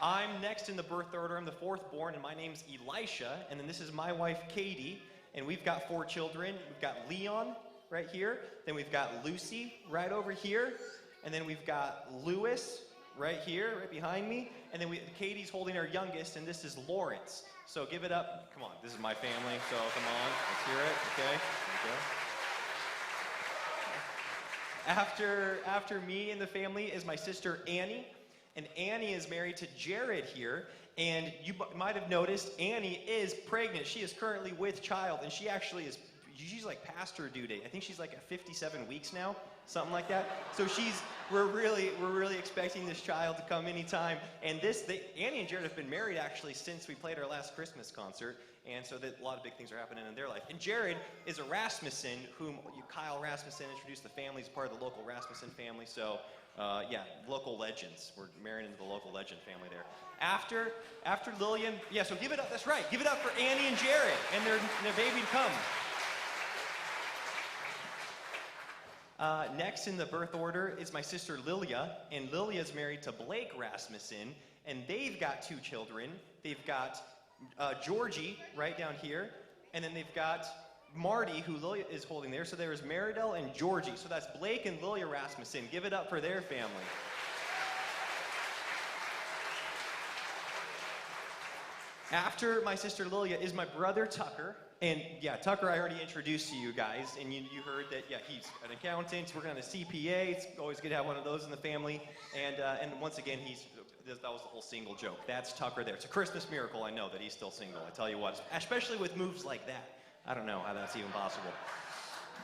[SPEAKER 10] I'm next in the birth order. I'm the 4th born, and my name's Elisha. And then this is my wife, Katie. And we've got 4 children. We've got Leon right here. Then we've got Lucy right over here. And then we've got Lewis right here, right behind me. And then Katie's holding our youngest, and this is Lawrence. So give it up. Come on, this is my family, so come on, let's hear it, okay? There we go. After me and the family is my sister Annie, and Annie is married to Jared here, and you might have noticed Annie is pregnant. She is currently with child, and she's like past her due date. I think she's like at 57 weeks now, something like that. So we're really expecting this child to come anytime. And Annie and Jared have been married actually since we played our last Christmas concert, and so a lot of big things are happening in their life. And Jared is a Rasmussen, whom Kyle Rasmussen introduced the family. He's part of the local Rasmussen family. So yeah, local legends. We're married into the local legend family there. After Lillian, yeah. So give it up. That's right. Give it up for Annie and Jared and their baby to come. Next in the birth order is my sister Lilia, and Lilia's married to Blake Rasmussen, and they've got 2 children. They've got Georgie right down here, and then they've got Marty, who Lilia is holding there. So there's Maridel and Georgie. So that's Blake and Lilia Rasmussen. Give it up for their family. After my sister Lilia is my brother Tucker. And yeah, Tucker I already introduced to you guys, and you heard that, yeah, he's an accountant, working on a CPA. It's always good to have one of those in the family. And once again, that was the whole single joke. That's Tucker there. It's a Christmas miracle, I know, that he's still single. I tell you what, especially with moves like that. I don't know how that's even possible.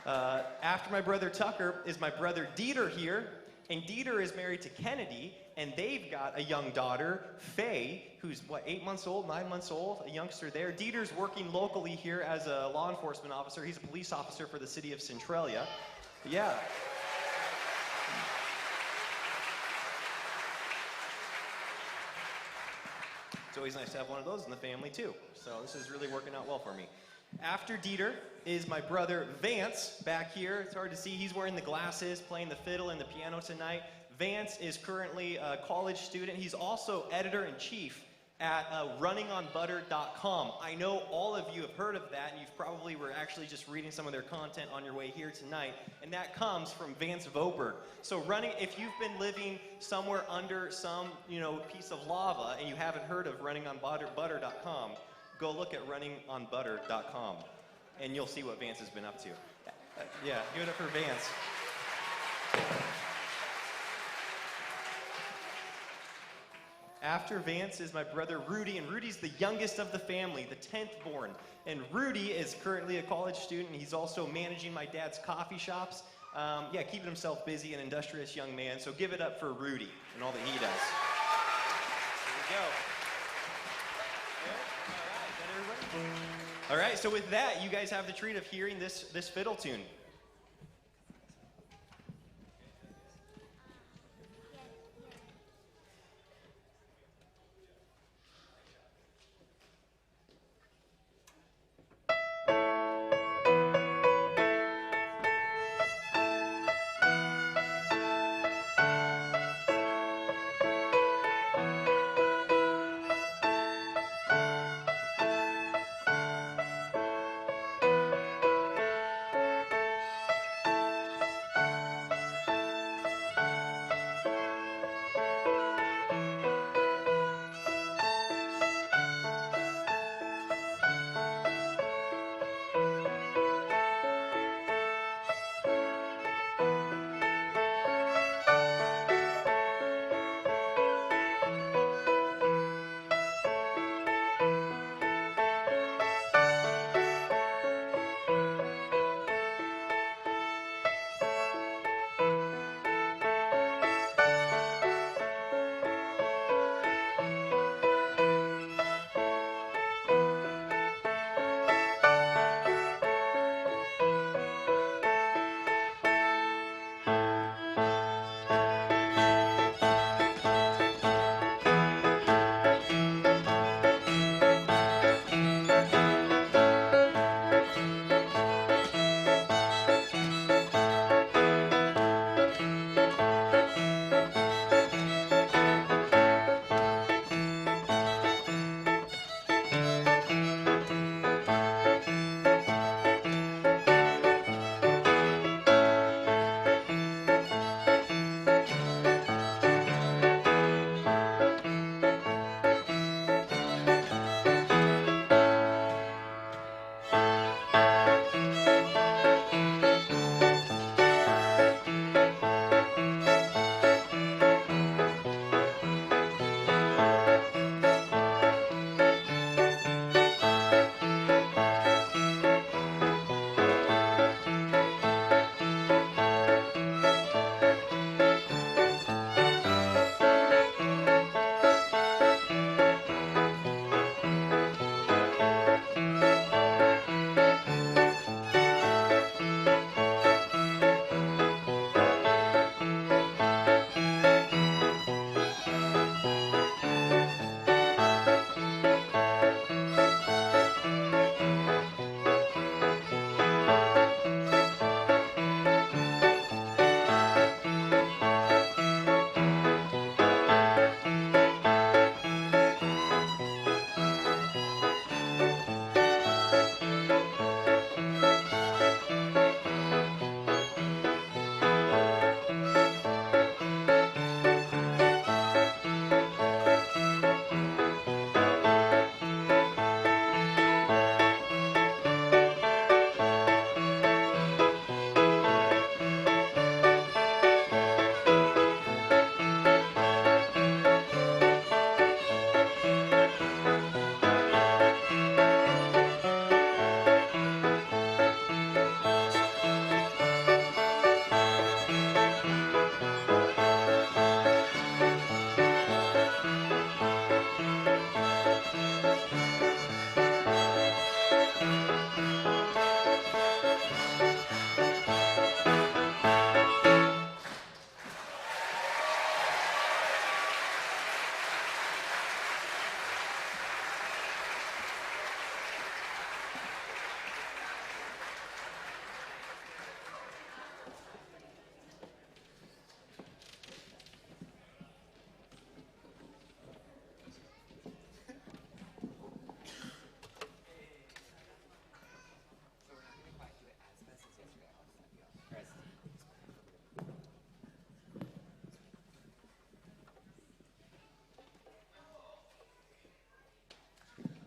[SPEAKER 10] After my brother Tucker is my brother Dieter here, and Dieter is married to Kennedy, and they've got a young daughter, Faye, who's, 8 months old, 9 months old, a youngster there. Dieter's working locally here as a law enforcement officer. He's a police officer for the city of Centralia. Yeah. It's always nice to have one of those in the family, too. So this is really working out well for me. After Dieter is my brother Vance back here. It's hard to see. He's wearing the glasses, playing the fiddle and the piano tonight. Vance is currently a college student. He's also editor-in-chief at runningonbutter.com. I know all of you have heard of that, and you've probably were actually just reading some of their content on your way here tonight, and that comes from Vance Voberg. So if you've been living somewhere under some, piece of lava and you haven't heard of runningonbutter.com, go look at runningonbutter.com, and you'll see what Vance has been up to. Yeah, give it up for Vance. After Vance is my brother Rudy, and Rudy's the youngest of the family, the 10th born. And Rudy is currently a college student. He's also managing my dad's coffee shops. Yeah, keeping himself busy, an industrious young man. So give it up for Rudy and all that he does. There we go. All right, so with that, you guys have the treat of hearing this fiddle tune.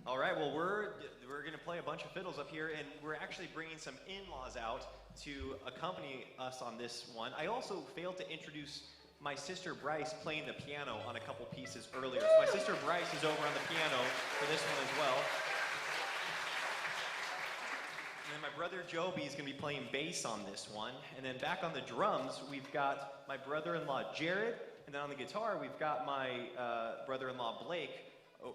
[SPEAKER 10] All right, well, we're going to play a bunch of fiddles up here, and we're actually bringing some in-laws out to accompany us on this one. I also failed to introduce my sister Bryce playing the piano on a couple pieces earlier. So my sister Bryce is over on the piano for this one as well. And then my brother Joby is going to be playing bass on this one. And then back on the drums, we've got my brother-in-law Jared. And then on the guitar, we've got my brother-in-law Blake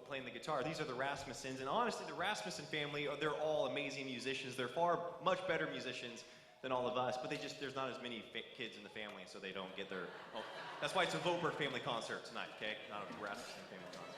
[SPEAKER 10] playing the guitar. These are the Rasmussens. And honestly, the Rasmussen family, they're all amazing musicians. They're much better musicians than all of us. But there's not as many kids in the family, so they don't get their... Oh, that's why it's a Voberg family concert tonight, okay? Not a Rasmussen family concert.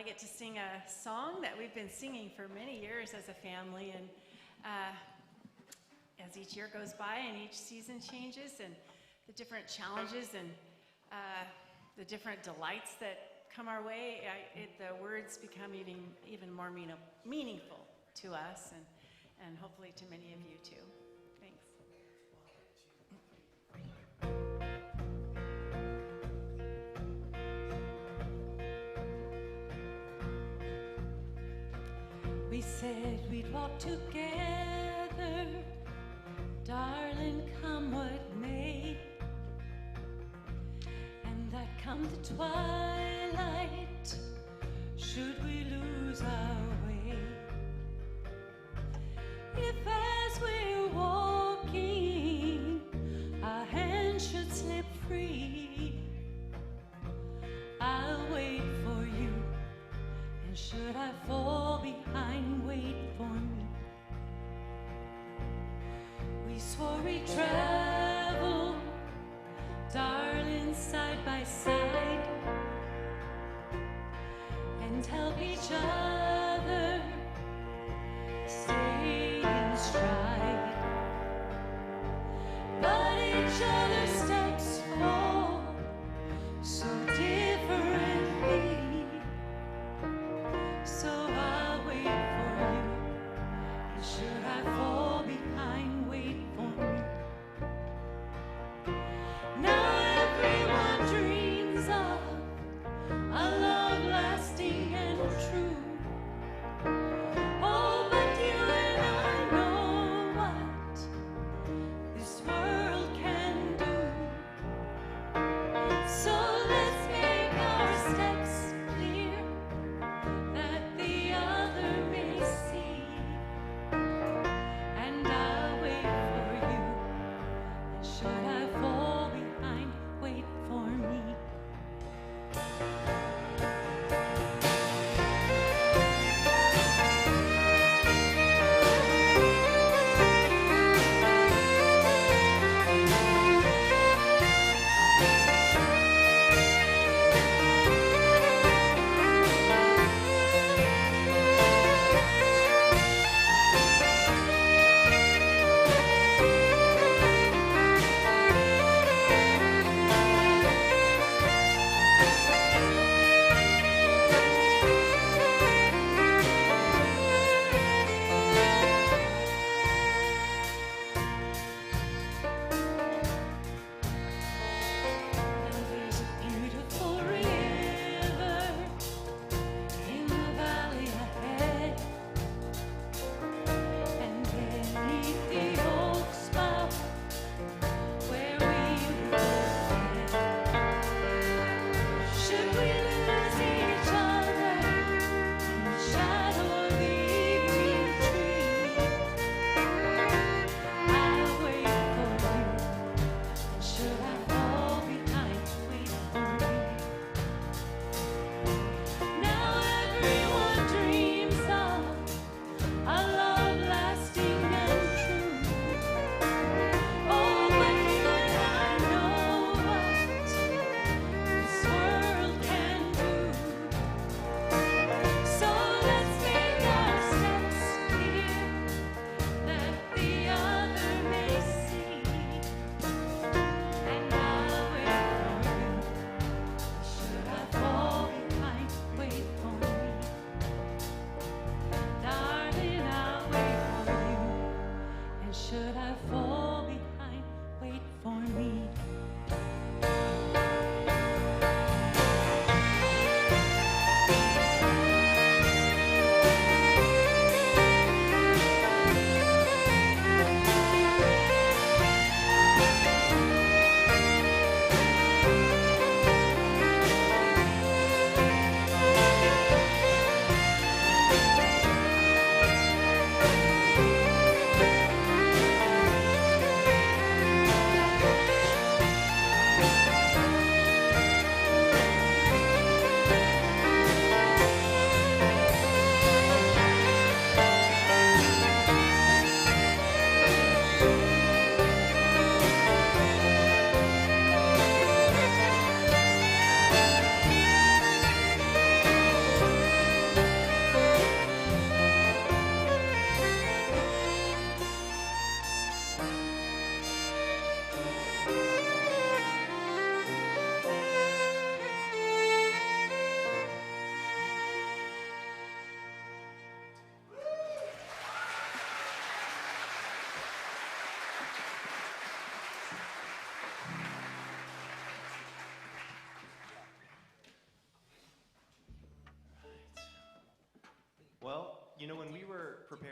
[SPEAKER 9] get to sing a song that we've been singing for many years as a family, and as each year goes by and each season changes and the different challenges and the different delights that come our way, the words become even more meaningful to us and hopefully to many of you too. Thanks.
[SPEAKER 8] We said we'd walk together, darling, come what may, and that come the twilight, should we lose our way, if as we're walking, our hands should slip free, I'll wait for you. And should I fall behind, wait for me. We swore we'd travel, darling, side by side, and help each other stay in stride. But each other's steps fall so differently. So I'll wait for you, and should I fall behind, wait for me. Now everyone dreams of a love lasting and true,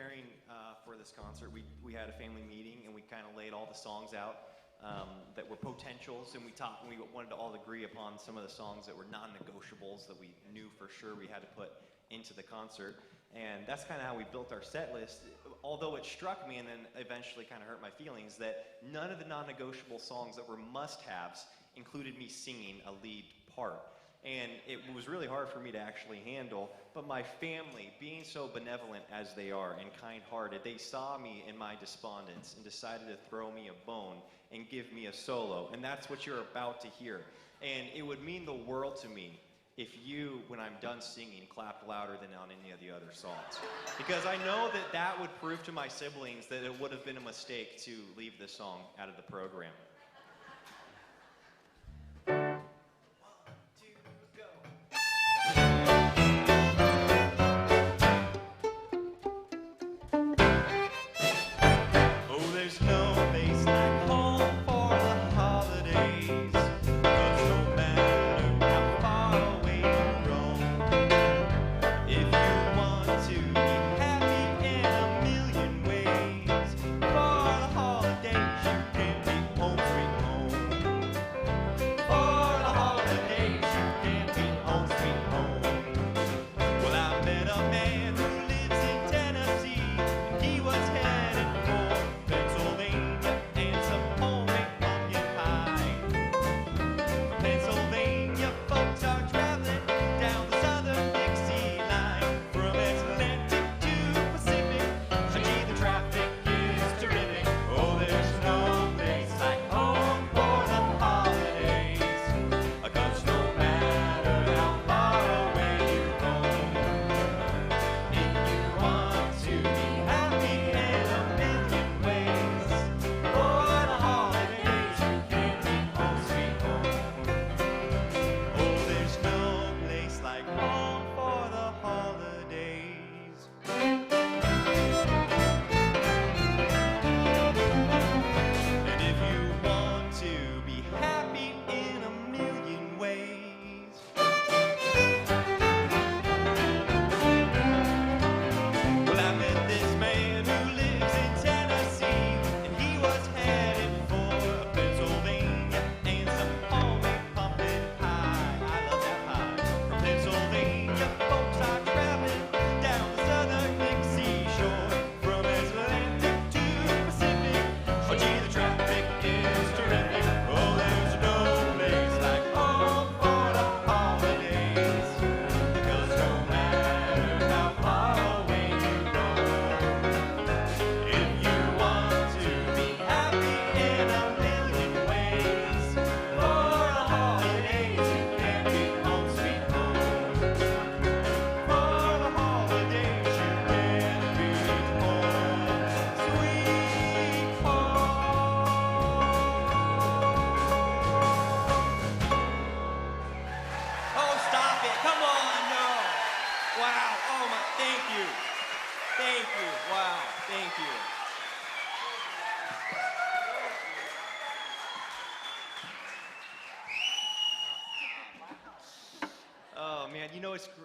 [SPEAKER 10] preparing for this concert, we had a family meeting and we kind of laid all the songs out that were potentials, and we wanted to all agree upon some of the songs that were non-negotiables that we knew for sure we had to put into the concert. And that's kind of how we built our set list, although it struck me and then eventually kind of hurt my feelings that none of the non-negotiable songs that were must-haves included me singing a lead part. And it was really hard for me to actually handle, but my family, being so benevolent as they are and kind-hearted, they saw me in my despondence and decided to throw me a bone and give me a solo, and that's what you're about to hear. And it would mean the world to me if you, when I'm done singing, clapped louder than on any of the other songs. Because I know that that would prove to my siblings that it would have been a mistake to leave this song out of the program.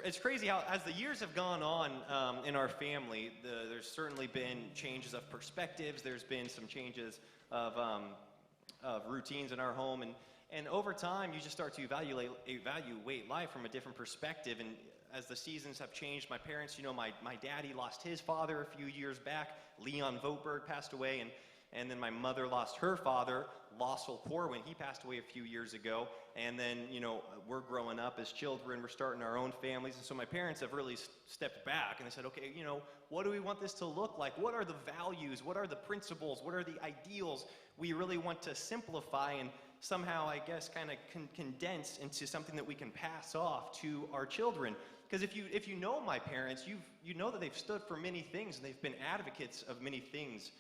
[SPEAKER 10] It's crazy how, as the years have gone on in our family, there's certainly been changes of perspectives. There's been some changes of routines in our home, and over time, you just start to evaluate life from a different perspective. And as the seasons have changed, my parents, my daddy lost his father a few years back. Leon Voetberg passed away, and then my mother lost her father, Lossel Corwin. He passed away a few years ago. And then, we're growing up as children. We're starting our own families. And so my parents have really stepped back and they said, okay, what do we want this to look like? What are the values? What are the principles? What are the ideals we really want to simplify and somehow, I guess, kind of condense into something that we can pass off to our children? Because if you know my parents, you know that they've stood for many things and they've been advocates of many things.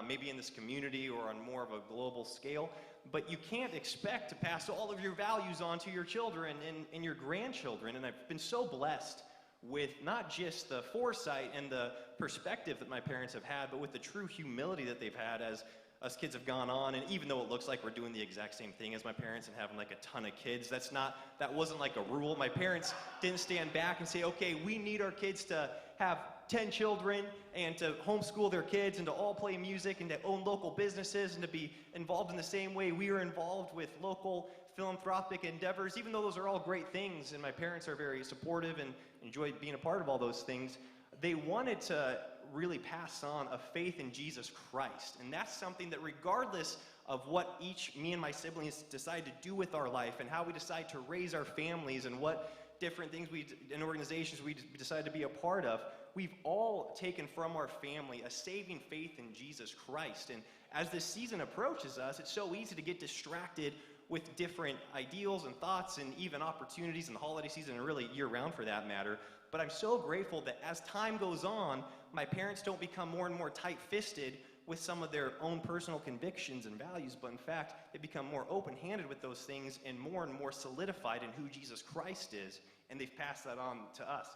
[SPEAKER 10] Maybe in this community or on more of a global scale, but you can't expect to pass all of your values on to your children and your grandchildren. And I've been so blessed with not just the foresight and the perspective that my parents have had, but with the true humility that they've had as us kids have gone on. And even though it looks like we're doing the exact same thing as my parents and having like a ton of kids, that wasn't like a rule. My parents didn't stand back and say, okay, we need our kids to have 10 children and to homeschool their kids and to all play music and to own local businesses and to be involved in the same way we are involved with local philanthropic endeavors, even though those are all great things and my parents are very supportive and enjoy being a part of all those things, they wanted to really pass on a faith in Jesus Christ. And that's something that regardless of what me and my siblings decide to do with our life and how we decide to raise our families and what different things and organizations we decide to be a part of, we've all taken from our family a saving faith in Jesus Christ. And as this season approaches us, it's so easy to get distracted with different ideals and thoughts and even opportunities in the holiday season and really year-round for that matter. But I'm so grateful that as time goes on, my parents don't become more and more tight-fisted with some of their own personal convictions and values, but in fact, they become more open-handed with those things and more solidified in who Jesus Christ is, and they've passed that on to us.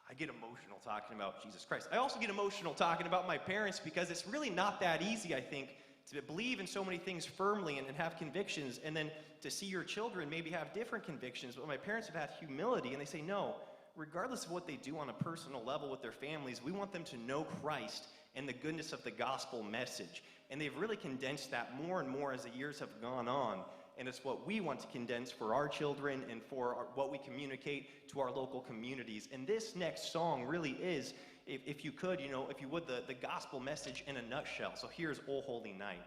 [SPEAKER 10] I get emotional talking about Jesus Christ. I also get emotional talking about my parents because it's really not that easy, I think, to believe in so many things firmly and have convictions, and then to see your children maybe have different convictions. But my parents have had humility, and they say, no, regardless of what they do on a personal level with their families, we want them to know Christ and the goodness of the gospel message. And they've really condensed that more and more as the years have gone on. And it's what we want to condense for our children and for what we communicate to our local communities. And this next song really is, if you could, if you would, the gospel message in a nutshell. So here's O Holy Night.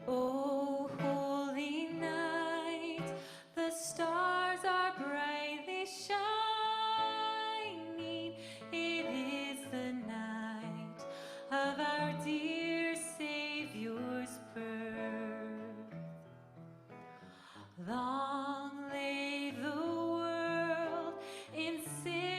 [SPEAKER 8] Oh, holy night, the stars are brightly shining. It is the night of our dear Savior's birth. Long lay the world in sin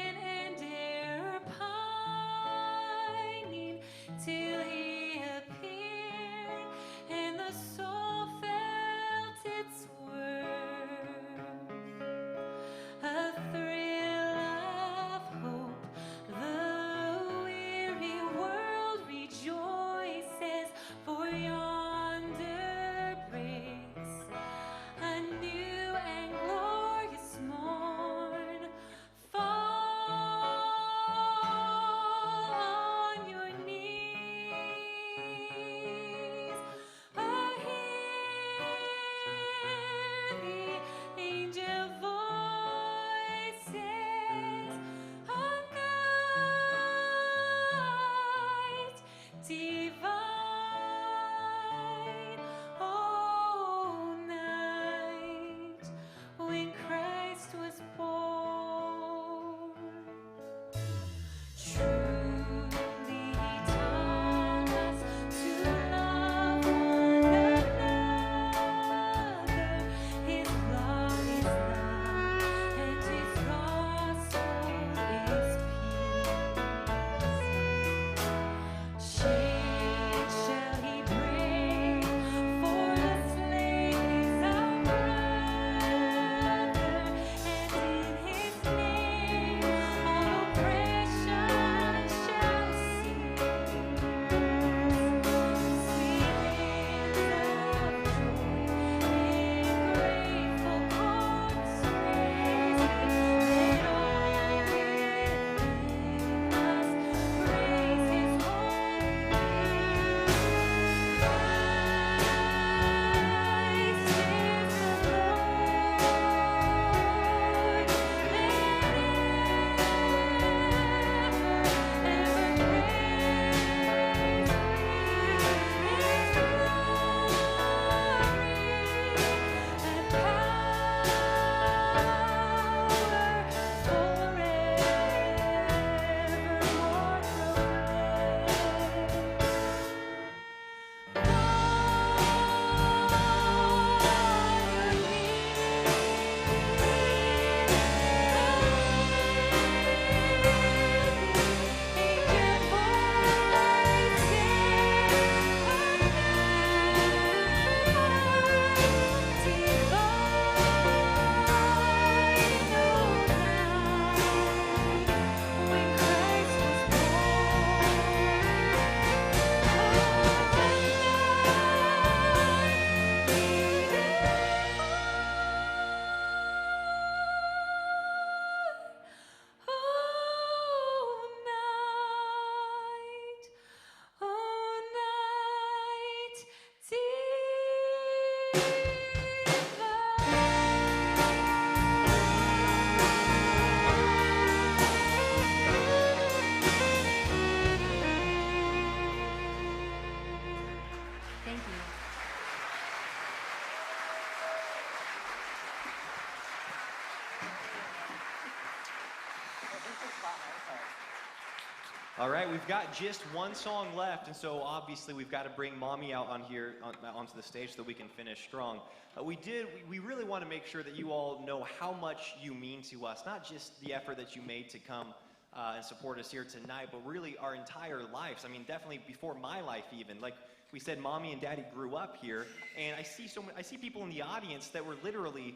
[SPEAKER 10] All right, we've got just one song left, and so obviously we've got to bring Mommy out onto the stage so that we can finish strong. We really want to make sure that you all know how much you mean to us, not just the effort that you made to come and support us here tonight, but really our entire lives. I mean, definitely before my life even. Like we said, Mommy and Daddy grew up here, and I see people in the audience that were literally,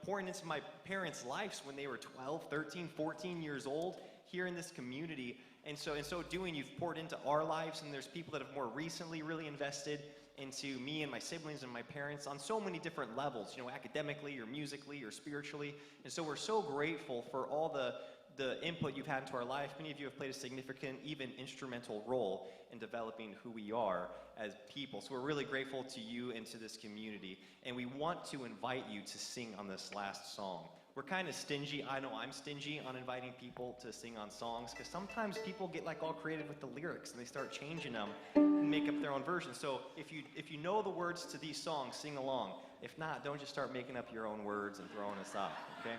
[SPEAKER 10] pouring into my parents' lives when they were 12, 13, 14 years old here in this community. And so in so doing, you've poured into our lives, and there's people that have more recently really invested into me and my siblings and my parents on so many different levels, academically or musically or spiritually. And so we're so grateful for all the input you've had into our life. Many of you have played a significant, even instrumental role in developing who we are as people. So we're really grateful to you and to this community. And we want to invite you to sing on this last song. We're kind of stingy. I know I'm stingy on inviting people to sing on songs because sometimes people get all creative with the lyrics and they start changing them and make up their own version. So if you know the words to these songs, sing along. If not, don't just start making up your own words and throwing us off, okay?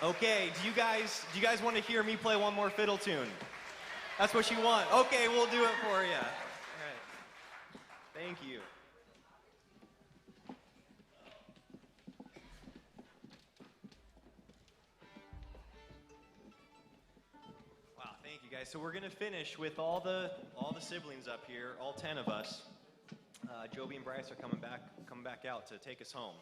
[SPEAKER 10] Okay, do you guys want to hear me play one more fiddle tune? That's what you want. Okay, we'll do it for you. All right. Thank you. Wow, thank you guys. So we're gonna finish with all the siblings up here, all 10 of us. Joby and Bryce are coming back out to take us home.